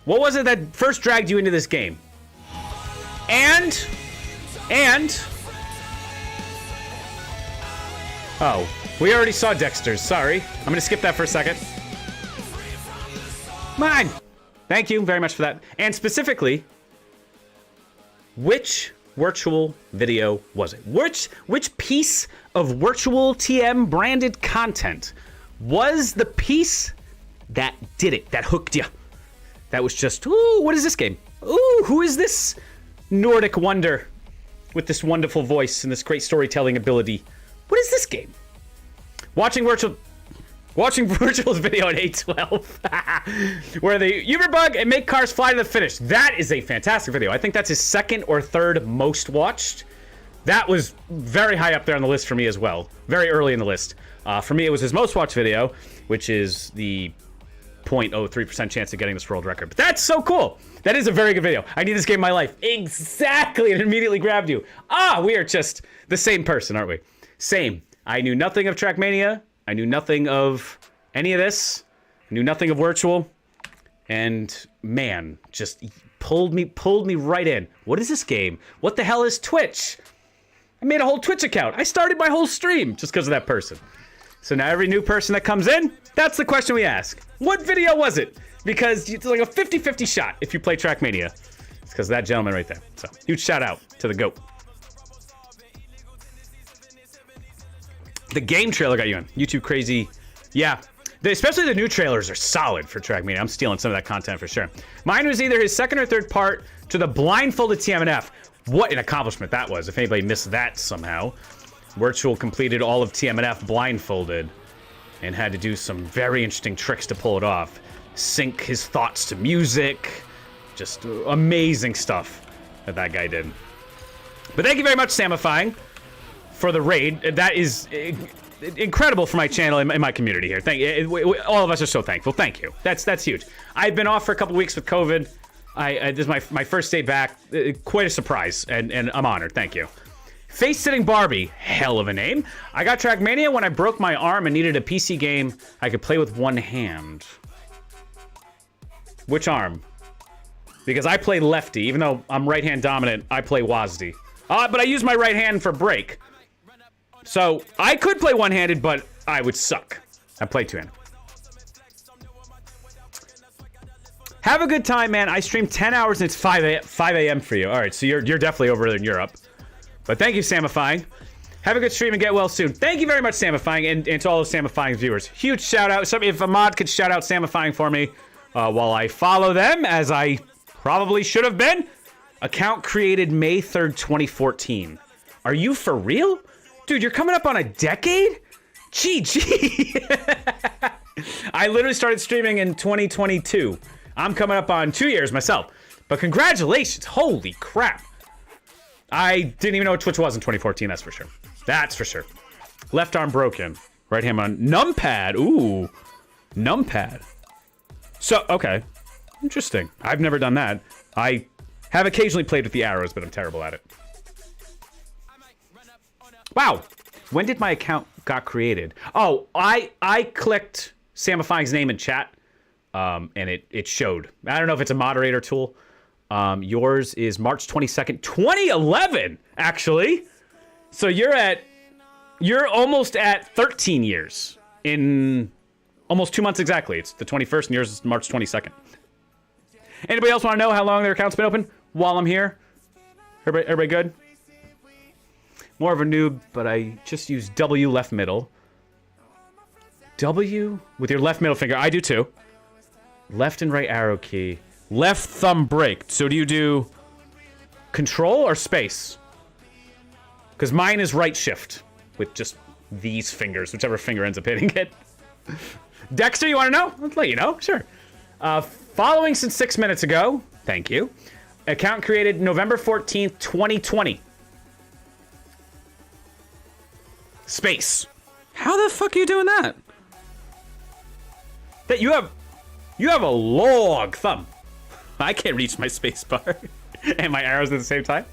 What was it that first dragged you into this game? And oh, we already saw Dexter's. Sorry. I'm going to skip that for a second. Mine. Thank you very much for that. And specifically, which virtual video was it? Which piece of virtual TM branded content was the piece that did it, that hooked you? That was just, ooh, what is this game? Ooh, who is this Nordic wonder with this wonderful voice and this great storytelling ability? What is this game? Watching Virtual's video at 812, where they Uberbug and make cars fly to the finish. That is a fantastic video. I think that's his 2nd or 3rd most watched. That was very high up there on the list for me as well. Very early in the list. For me, it was his most watched video, which is the 0.03% chance of getting this world record. But that's so cool. That is a very good video. I need this game in my life. Exactly. It immediately grabbed you. We are just the same person, aren't we? Same. I knew nothing of Trackmania. I knew nothing of any of this. I knew nothing of Virtual. And man, just pulled me right in. What is this game? What the hell is Twitch? I made a whole Twitch account. I started my whole stream just because of that person. So now every new person that comes in, that's the question we ask. What video was it? Because it's like a 50-50 shot if you play Trackmania. It's because of that gentleman right there. So huge shout out to the GOAT. The game trailer got you in. YouTube crazy. Yeah. Especially the new trailers are solid for Trackmania. I'm stealing some of that content for sure. Mine was either his 2nd or 3rd part to the blindfolded TMNF. What an accomplishment that was. If anybody missed that somehow. Virtual completed all of TMNF blindfolded and had to do some very interesting tricks to pull it off. Sync his thoughts to music. Just amazing stuff that guy did. But thank you very much, Samifying, for the raid. That is incredible for my channel and my community here. Thank you. All of us are so thankful. Thank you. That's huge. I've been off for a couple weeks with COVID. This is my first day back. Quite a surprise, and I'm honored. Thank you. Face-sitting Barbie, hell of a name. I got Trackmania when I broke my arm and needed a PC game I could play with one hand. Which arm? Because I play lefty, even though I'm right-hand dominant, I play WASD. But I use my right hand for break. So I could play one-handed, but I would suck. I play two-handed. Have a good time, man. I stream 10 hours and it's 5 a.m. for you. All right, so you're definitely over in Europe. But thank you, Samifying. Have a good stream and get well soon. Thank you very much, Samifying, and to all of Samifying's viewers. Huge shout out. If Ahmad could shout out Samifying for me while I follow them, as I probably should have been. Account created May 3rd, 2014. Are you for real? Dude, you're coming up on a decade? GG. I literally started streaming in 2022. I'm coming up on 2 years myself. But congratulations. Holy crap. I didn't even know what Twitch was in 2014, that's for sure. That's for sure. Left arm broken. Right hand on numpad. Ooh. Numpad. So, okay. Interesting. I've never done that. I have occasionally played with the arrows, but I'm terrible at it. Wow. When did my account got created? Oh, I clicked Samifying's name in chat, and it showed. I don't know if it's a moderator tool. Yours is March 22nd, 2011, actually. So you're almost at 13 years in almost 2 months exactly. It's the 21st, and yours is March 22nd. Anybody else want to know how long their account's been open while I'm here? Everybody good? More of a noob, but I just use W left middle. W with your left middle finger. I do too. Left and right arrow key. Left thumb break. So do you do control or space? Because mine is right shift with just these fingers, whichever finger ends up hitting it. Dexter, you want to know? I'll let you know. Sure. Following since 6 minutes ago. Thank you. Account created November 14th, 2020. Space. How the fuck are you doing that? That you have a long thumb. I can't reach my space bar and my arrows at the same time.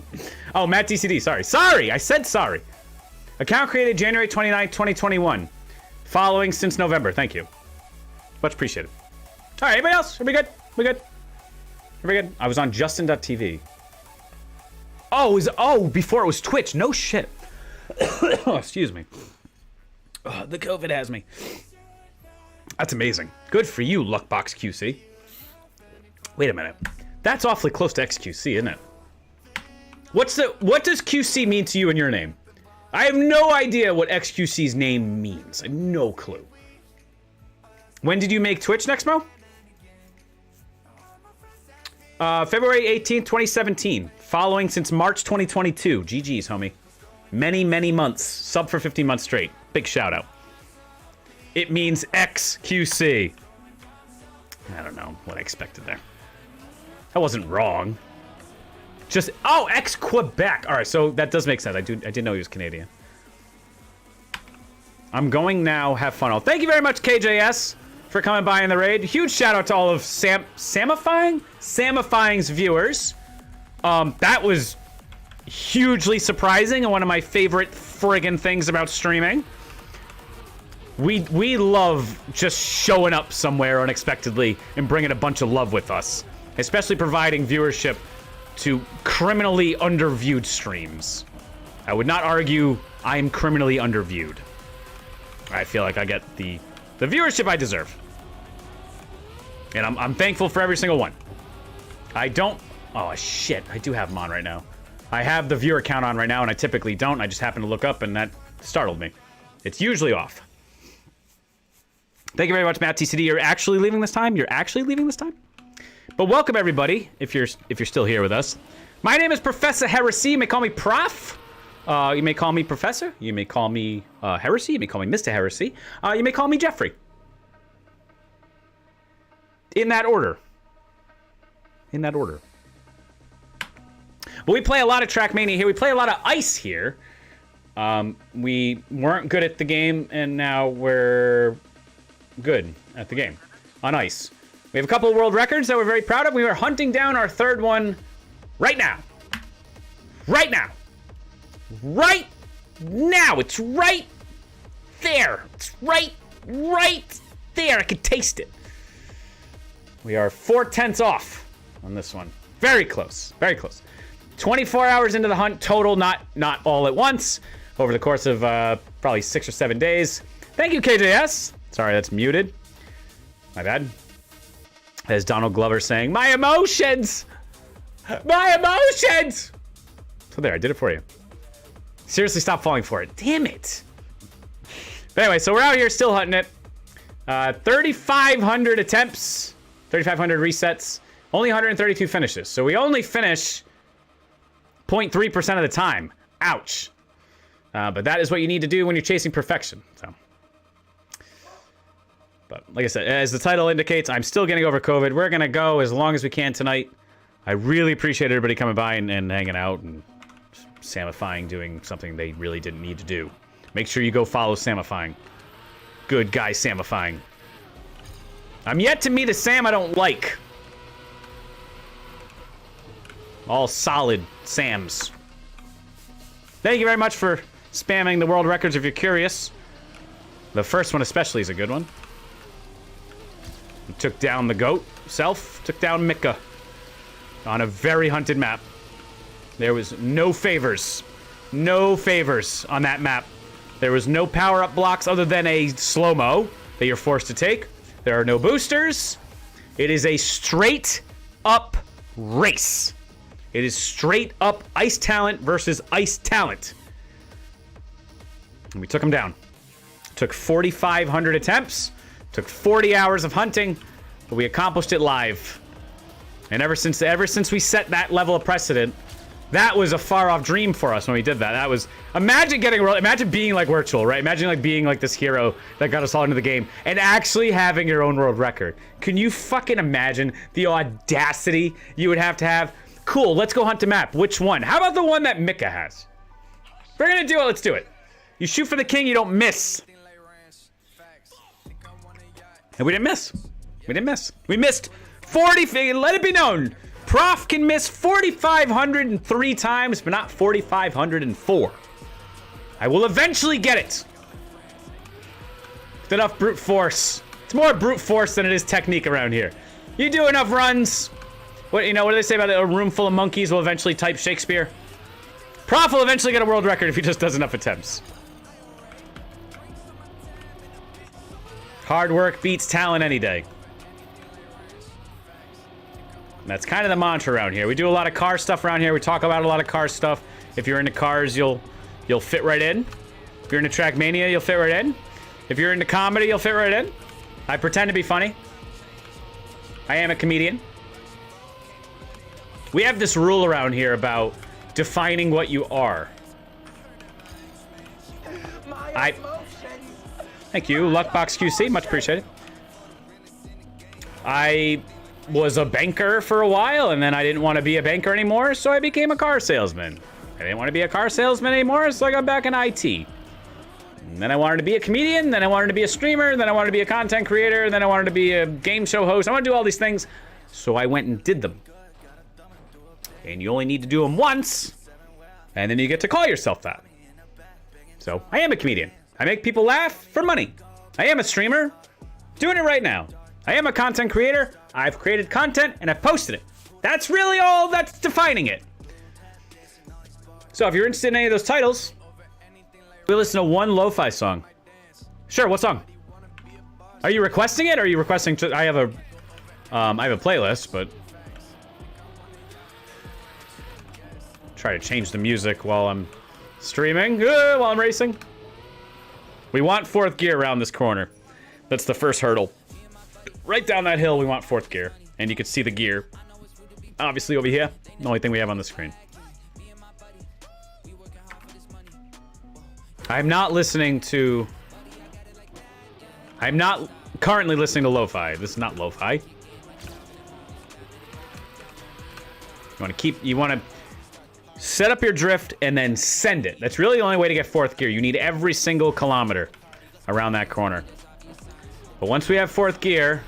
Oh, Matt DCD, sorry. I said sorry. Account created January 29th, 2021. Following since November. Thank you. Much appreciated. All right, anybody else? Are we good? Are we good? I was on Justin.tv. Oh, before it was Twitch. No shit. Oh, excuse me. Oh, the COVID has me. That's amazing. Good for you, Luckbox QC. Wait a minute. That's awfully close to XQC, isn't it? What does QC mean to you in your name? I have no idea what XQC's name means. I have no clue. When did you make Twitch, Nexmo? February 18th, 2017. Following since March 2022. GG's, homie. Many months. Sub for 15 months straight. Big shout out. It means XQC. I don't know what I expected there. That wasn't wrong. Just, oh, ex-Quebec. All right, so that does make sense. I did know he was Canadian. I'm going now. Have fun all. Thank you very much, KJS, for coming by in the raid. Huge shout out to all of Samifying's viewers. That was hugely surprising and one of my favorite friggin' things about streaming. We love just showing up somewhere unexpectedly and bringing a bunch of love with us, especially providing viewership to criminally underviewed streams. I would not argue I am criminally underviewed. I feel like I get the viewership I deserve. And I'm thankful for every single one. I don't... Oh, shit. I do have them on right now. I have the viewer count on right now, and I typically don't. I just happened to look up, and that startled me. It's usually off. Thank you very much, Matt TCD. You're actually leaving this time? You're actually leaving this time? But welcome, everybody, if you're still here with us. My name is Professor Heresy. You may call me Prof. You may call me Professor. You may call me Heresy. You may call me Mr. Heresy. You may call me Jeffrey. In that order. In that order. But we play a lot of Trackmania here. We play a lot of Ice here. We weren't good at the game, and now we're good at the game on Ice. We have a couple of world records that we're very proud of. We are hunting down our third one right now. Right now. Right now. It's right there. It's right there. I can taste it. We are 4/10 off on this one. Very close. Very close. 24 hours into the hunt total, not all at once, over the course of probably 6 or 7 days. Thank you, KJS. Sorry, that's muted. My bad. As Donald Glover saying, my emotions! My emotions! So there, I did it for you. Seriously, stop falling for it. Damn it. But anyway, so we're out here still hunting it. 3,500 attempts, 3,500 resets, only 132 finishes. So we only finish 0.3% of the time. Ouch. But that is what you need to do when you're chasing perfection. So, but like I said, as the title indicates, I'm still getting over COVID. We're going to go as long as we can tonight. I really appreciate everybody coming by and hanging out and Samifying doing something they really didn't need to do. Make sure you go follow Samifying. Good guy Samifying. I'm yet to meet a Sam I don't like. All solid Sams. Thank you very much for spamming the world records if you're curious. The first one especially is a good one. We took down the goat self, took down Mika on a very hunted map. There was no favors. No favors on that map. There was no power-up blocks other than a slow-mo that you're forced to take. There are no boosters. It is a straight-up race. It is straight-up ice talent versus ice talent. And we took him down. Took 4,500 attempts. Took 40 hours of hunting. But we accomplished it live. And ever since we set that level of precedent, that was a far-off dream for us when we did that. That was... Imagine being like Virtual, right? Imagine like being like this hero that got us all into the game and actually having your own world record. Can you fucking imagine the audacity you would have to have? Cool, let's go hunt a map. Which one? How about the one that Mika has? If we're gonna do it, let's do it. You shoot for the king, you don't miss. And we didn't miss. We didn't miss. We missed 40... Let it be known. Prof can miss 4,503 times, but not 4,504. I will eventually get it. It's enough brute force. It's more brute force than it is technique around here. You do enough runs. What do they say about a room full of monkeys will eventually type Shakespeare? Prof will eventually get a world record if he just does enough attempts. Hard work beats talent any day. That's kind of the mantra around here. We do a lot of car stuff around here. We talk about a lot of car stuff. If you're into cars, you'll fit right in. If you're into Trackmania, you'll fit right in. If you're into comedy, you'll fit right in. I pretend to be funny. I am a comedian. We have this rule around here about defining what you are. Thank you, Luckbox QC. Much appreciated. I was a banker for a while, and then I didn't want to be a banker anymore, so I became a car salesman. I didn't want to be a car salesman anymore, so I got back in IT. And then I wanted to be a comedian, then I wanted to be a streamer, then I wanted to be a content creator, then I wanted to be a game show host. I want to do all these things, so I went and did them. And you only need to do them once, and then you get to call yourself that. So, I am a comedian. I make people laugh for money. I am a streamer, doing it right now. I am a content creator. I've created content and I've posted it. That's really all that's defining it. So if you're interested in any of those titles, we listen to one lo-fi song. Sure, what song? Are you requesting it or are you requesting to, I have a playlist, but try to change the music while I'm streaming, while I'm racing. We want fourth gear around this corner. That's the first hurdle. Right down that hill, we want fourth gear. And you can see the gear. Obviously over here, the only thing we have on the screen. I'm not currently listening to lo-fi. This is not lo-fi. You want to set up your drift and then send it. That's really the only way to get fourth gear. You need every single kilometer around that corner. But once we have fourth gear,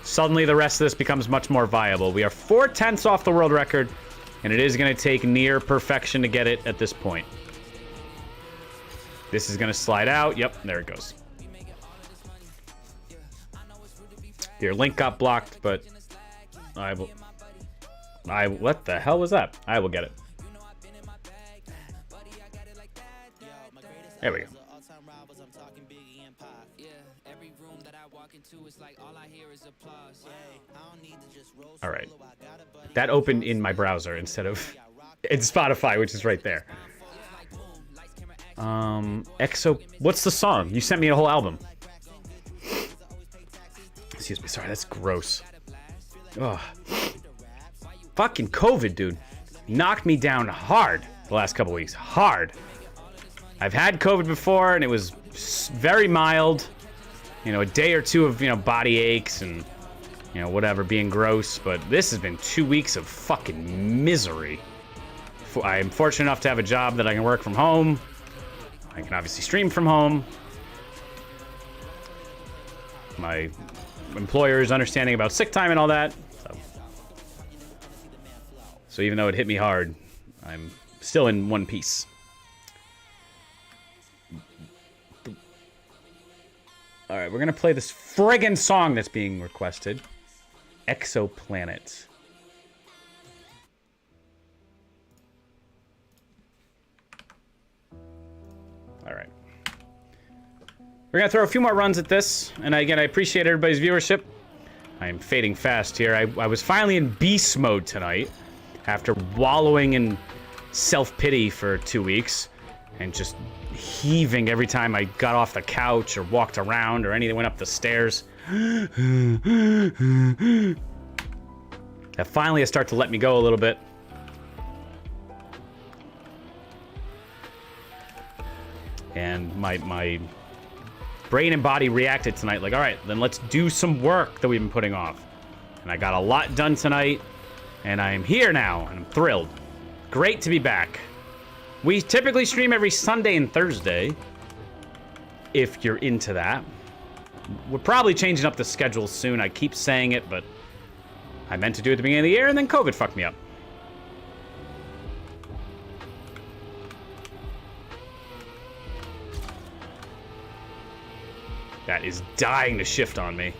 suddenly the rest of this becomes much more viable. We are 4/10 off the world record, and it is going to take near perfection to get it at this point. This is going to slide out. Yep, there it goes. Your link got blocked, but what the hell was that? I will get it. There we go. All right. That opened in my browser instead of in Spotify, which is right there. EXO. What's the song? You sent me a whole album. Excuse me. Sorry, that's gross. Ugh. Fucking COVID, dude. Knocked me down hard the last couple weeks. Hard. I've had COVID before, and it was very mild. You know, a day or two of, body aches and, whatever, being gross. But this has been 2 weeks of fucking misery. I'm fortunate enough to have a job that I can work from home. I can obviously stream from home. My employer is understanding about sick time and all that. So even though it hit me hard, I'm still in one piece. All right, we're gonna play this friggin' song that's being requested. Exoplanet. All right. We're gonna throw a few more runs at this, and again, I appreciate everybody's viewership. I am fading fast here. I was finally in beast mode tonight, after wallowing in self-pity for 2 weeks, and just heaving every time I got off the couch, or walked around, or anything went up the stairs. That finally has started to let me go a little bit. And my brain and body reacted tonight like, all right, then let's do some work that we've been putting off. And I got a lot done tonight, and I'm here now, and I'm thrilled. Great to be back. We typically stream every Sunday and Thursday, if you're into that. We're probably changing up the schedule soon. I keep saying it, but I meant to do it at the beginning of the year, and then COVID fucked me up. That is dying to shift on me.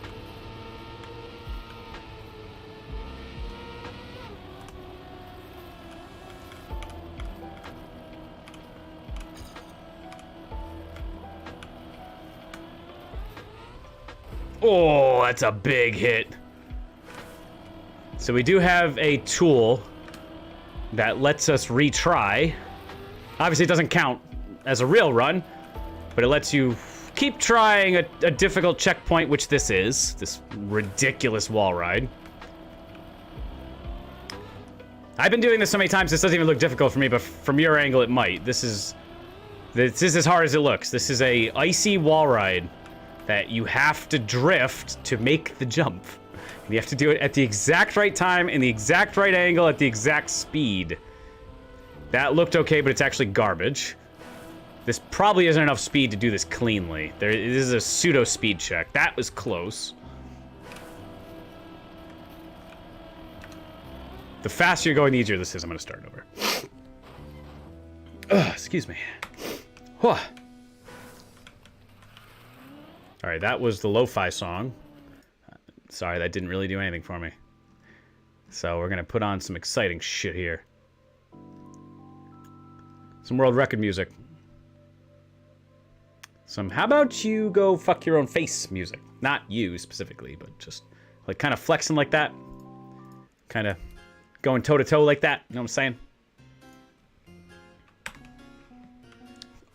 Oh, that's a big hit. So we do have a tool that lets us retry. Obviously, it doesn't count as a real run, but it lets you keep trying a difficult checkpoint, which this is. This ridiculous wall ride. I've been doing this so many times, this doesn't even look difficult for me, but from your angle, it might. This is as hard as it looks. This is a icy wall ride that you have to drift to make the jump. And you have to do it at the exact right time, in the exact right angle, at the exact speed. That looked okay, but it's actually garbage. This probably isn't enough speed to do this cleanly. This is a pseudo speed check. That was close. The faster you're going, the easier this is. I'm gonna start over. Excuse me. Whew. All right, that was the lo-fi song. Sorry, that didn't really do anything for me. So we're gonna put on some exciting shit here. Some world record music. Some how about you go fuck your own face music. Not you specifically, but just like kind of flexing like that. Kind of going toe to toe like that. You know what I'm saying?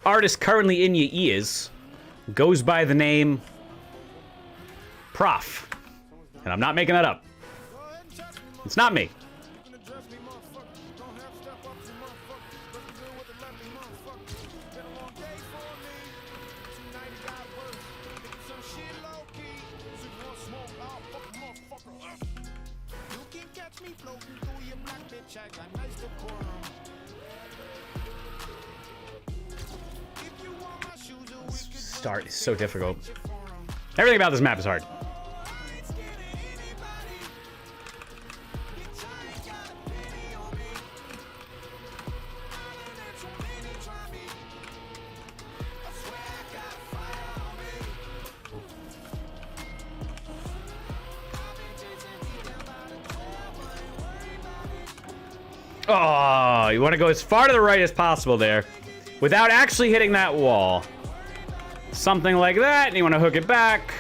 Artist currently in your ears goes by the name Prof. And I'm not making that up. It's not me. Start is so difficult. Everything about this map is hard. Oh, you want to go as far to the right as possible there without actually hitting that wall. Something like that, and you want to hook it back.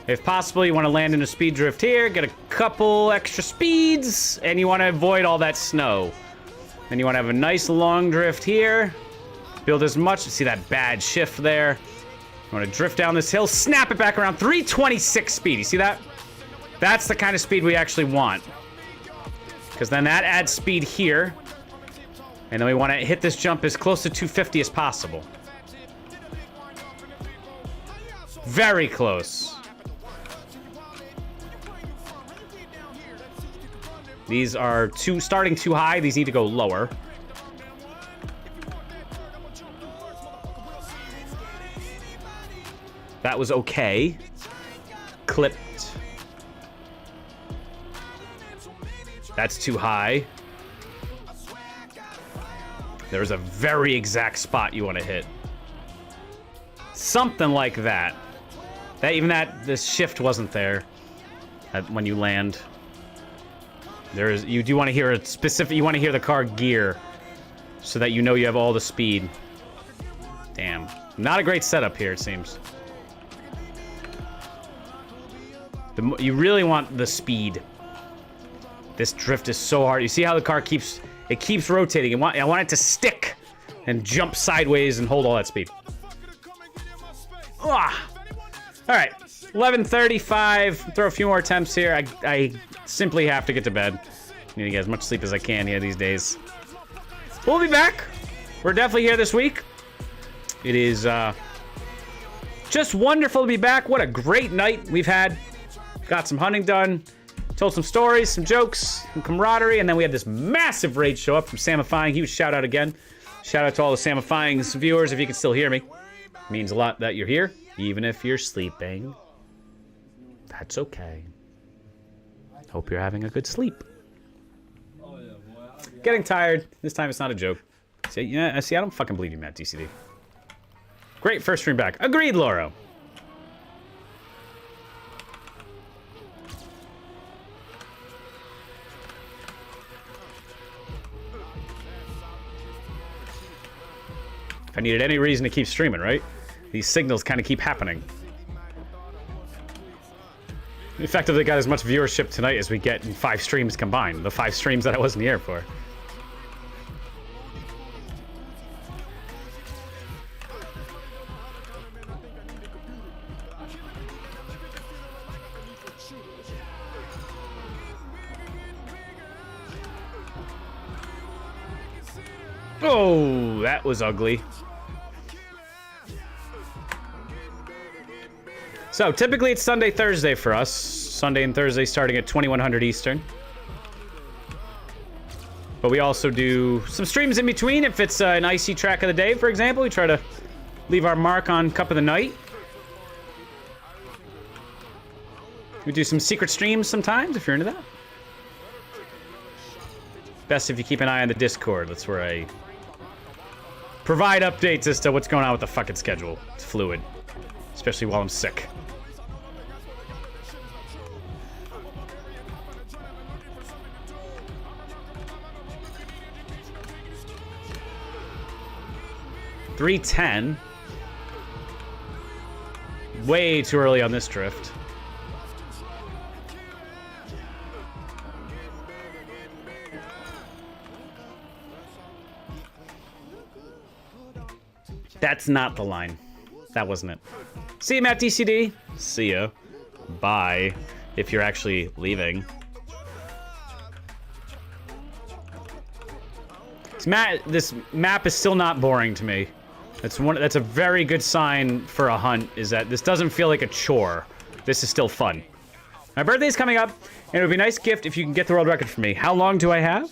If possible, you want to land in a speed drift here, get a couple extra speeds, and you want to avoid all that snow. Then you want to have a nice long drift here. Build as much, see that bad shift there. You want to drift down this hill, snap it back around, 326 speed, you see that? That's the kind of speed we actually want. Because then that adds speed here. And then we want to hit this jump as close to 250 as possible. Very close. These are starting too high. These need to go lower. That was okay. Clipped. That's too high. There's a very exact spot you want to hit. Something like that. The shift wasn't there when you land. You do want to hear you want to hear the car gear so that you know you have all the speed. Damn. Not a great setup here, it seems. You really want the speed. This drift is so hard. You see how the car keeps rotating. I want it to stick and jump sideways and hold all that speed. Ah. All right, 11:35. Throw a few more attempts here. I simply have to get to bed. Need to get as much sleep as I can here these days. We'll be back. We're definitely here this week. It is just wonderful to be back. What a great night we've had. Got some hunting done. Told some stories, some jokes, some camaraderie, and then we had this massive raid show up from Samifying. Huge shout out again. Shout out to all the Samifying's viewers if you can still hear me. It means a lot that you're here, even if you're sleeping. That's okay. Hope you're having a good sleep. Getting tired. This time it's not a joke. See, I don't fucking believe you, Matt DCD. Great first stream back. Agreed, Lauro. If I needed any reason to keep streaming, right? These signals kind of keep happening. Effectively got as much viewership tonight as we get in 5 streams combined. The 5 streams that I wasn't here for. Oh, that was ugly. So, typically it's Sunday, Thursday for us. Sunday and Thursday starting at 2100 Eastern. But we also do some streams in between. If it's an icy track of the day, for example, we try to leave our mark on Cup of the Night. We do some secret streams sometimes, if you're into that. Best if you keep an eye on the Discord. That's where I provide updates as to what's going on with the fucking schedule. It's fluid. Especially while I'm sick. .310. Way too early on this drift. That's not the line. That wasn't it. See you, Matt DCD. See ya. Bye. If you're actually leaving. This map is still not boring to me. That's a very good sign for a hunt, is that this doesn't feel like a chore. This is still fun. My birthday's coming up, and it would be a nice gift if you can get the world record for me. How long do I have?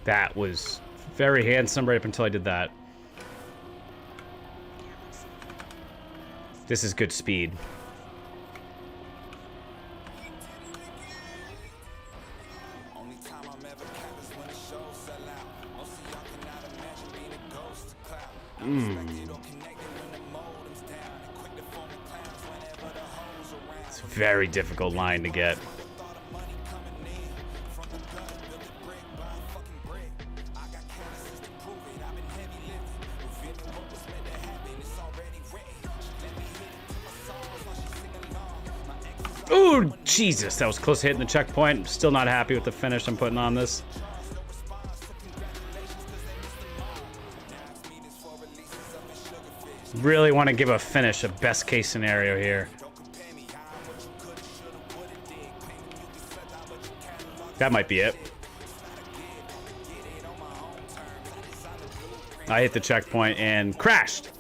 That was very handsome right up until I did that. This is good speed. It's a very difficult line to get. Ooh, Jesus, that was close to hitting the checkpoint. Still not happy with the finish I'm putting on this. Really want to give a finish a best case scenario here. That might be it. I hit the checkpoint and crashed.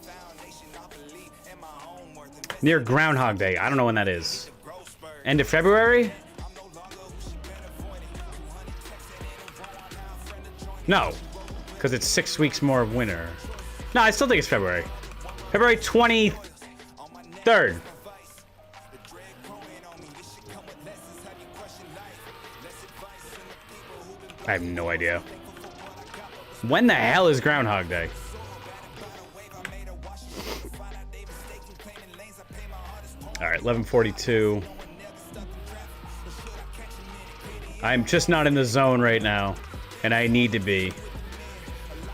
Near Groundhog Day. I don't know when that is. End of February? No, because it's 6 weeks more of winter. No, I still think it's February. February 23rd. I have no idea. When the hell is Groundhog Day? All right, 11:42. I'm just not in the zone right now, and I need to be.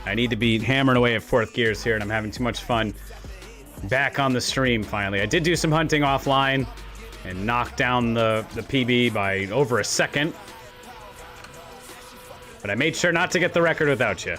I need to be hammering away at fourth gears here, and I'm having too much fun. Back on the stream, finally. I did do some hunting offline and knocked down the PB by over a second. But I made sure not to get the record without you.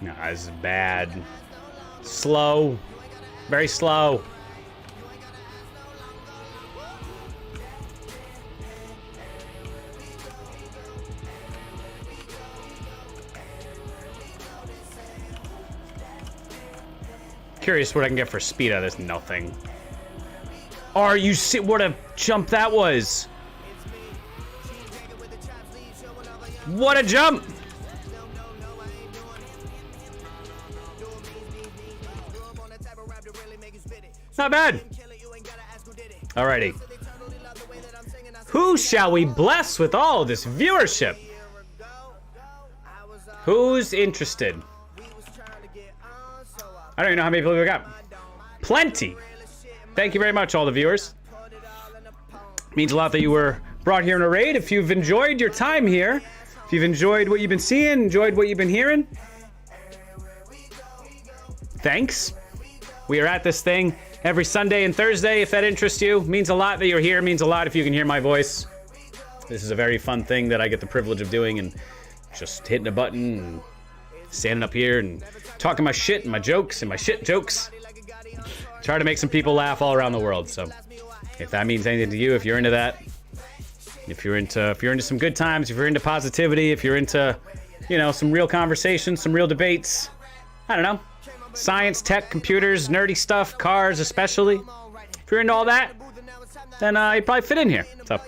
No, this is bad. Slow. Very slow. Curious what I can get for speed out of this. Nothing. Are you see what a jump that was? What a jump! Not bad. Alrighty. Who shall we bless with all this viewership? Who's interested? I don't even know how many people we got. Plenty. Thank you very much, all the viewers. Means a lot that you were brought here in a raid. If you've enjoyed your time here, if you've enjoyed what you've been seeing, enjoyed what you've been hearing, thanks. We are at this thing every Sunday and Thursday. If that interests you, means a lot that you're here. Means a lot if you can hear my voice. This is a very fun thing that I get the privilege of doing, and just hitting a button and standing up here and talking my shit and my jokes and my shit jokes. Try to make some people laugh all around the world. So if that means anything to you, if you're into that, if you're into some good times, if you're into positivity, if you're into, you know, some real conversations, some real debates, I don't know, science, tech, computers, nerdy stuff, cars especially. If you're into all that, then you probably fit in here. So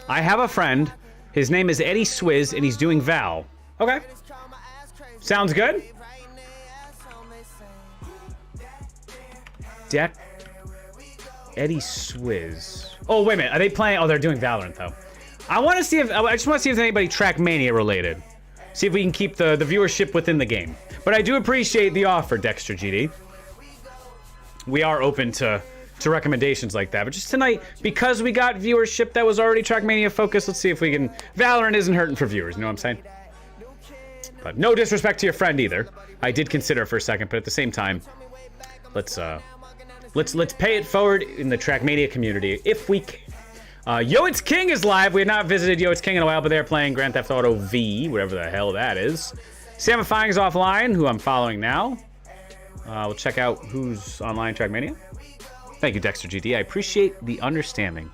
I have a friend. His name is Eddie Swizz, and he's doing Val. Okay. Sounds good. Eddie Swizz. Oh, wait a minute. Are they playing? Oh, they're doing Valorant, though. I just want to see if there's anybody Trackmania related. See if we can keep the viewership within the game. But I do appreciate the offer, Dexter GD. We are open to recommendations like that. But just tonight, because we got viewership that was already Trackmania focused, let's see if we can... Valorant isn't hurting for viewers, you know what I'm saying? But no disrespect to your friend either. I did consider it for a second, but at the same time, let's pay it forward in the Trackmania community if we can. Yo It's King is live. We have not visited Yo It's King in a while, but they're playing Grand Theft Auto V, whatever the hell that is. Samifying is offline, who I'm following now. We'll check out who's online Trackmania. Thank you, Dexter GD. I appreciate the understanding.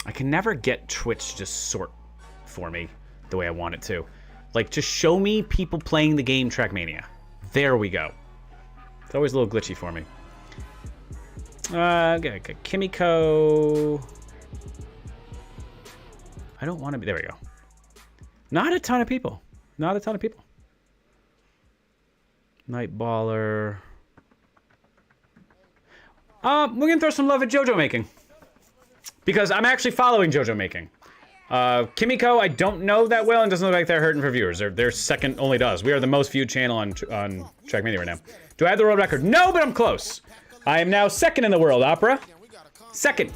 I can never get Twitch to just sort for me the way I want it to. Like, just show me people playing the game Trackmania. There we go. It's always a little glitchy for me. Okay, Kimiko. I don't want to be. There we go. Not a ton of people. Not a ton of people. Nightballer. We're going to throw some love at JoJo Making. Because I'm actually following JoJo Making. Kimiko, I don't know that well and doesn't look like they're hurting for viewers. They're second only to us. We are the most viewed channel on Trackmania right now. Do I have the world record? No, but I'm close. I am now second in the world, Opera. Second.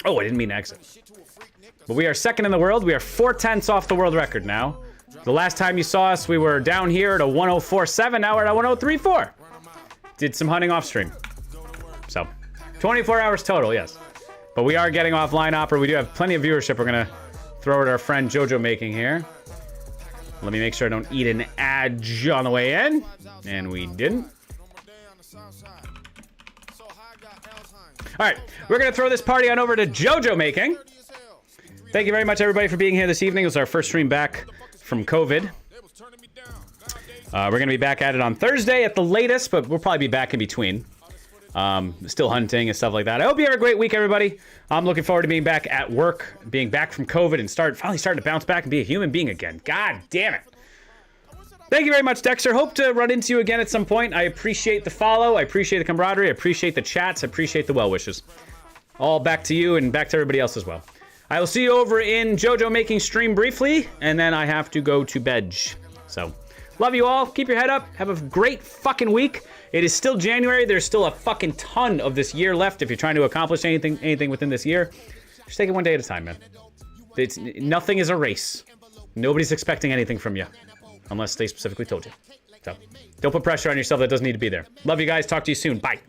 Oh, I didn't mean to exit. But we are second in the world. We are 4/10 off the world record now. The last time you saw us, we were down here at a 104.7. Now we're at a 103.4. Did some hunting off stream. So, 24 hours total, yes. But we are getting offline, Opera. We do have plenty of viewership. We're going to throw at our friend JoJo Making here. Let me make sure I don't eat an ad on the way in. And we didn't. All right, we're going to throw this party on over to JoJo Making. Thank you very much, everybody, for being here this evening. It was our first stream back from COVID. We're going to be back at it on Thursday at the latest, but we'll probably be back in between. Still hunting and stuff like that. I hope you have a great week, everybody. I'm looking forward to being back at work, being back from COVID, and finally starting to bounce back and be a human being again. God damn it. Thank you very much, Dexter. Hope to run into you again at some point. I appreciate the follow. I appreciate the camaraderie. I appreciate the chats. I appreciate the well wishes. All back to you and back to everybody else as well. I will see you over in JoJo Making stream briefly, and then I have to go to bed. So, love you all. Keep your head up. Have a great fucking week. It is still January. There's still a fucking ton of this year left if you're trying to accomplish anything within this year. Just take it one day at a time, man. Nothing is a race. Nobody's expecting anything from you. Unless they specifically told you. So, don't put pressure on yourself that doesn't need to be there. Love you guys. Talk to you soon. Bye.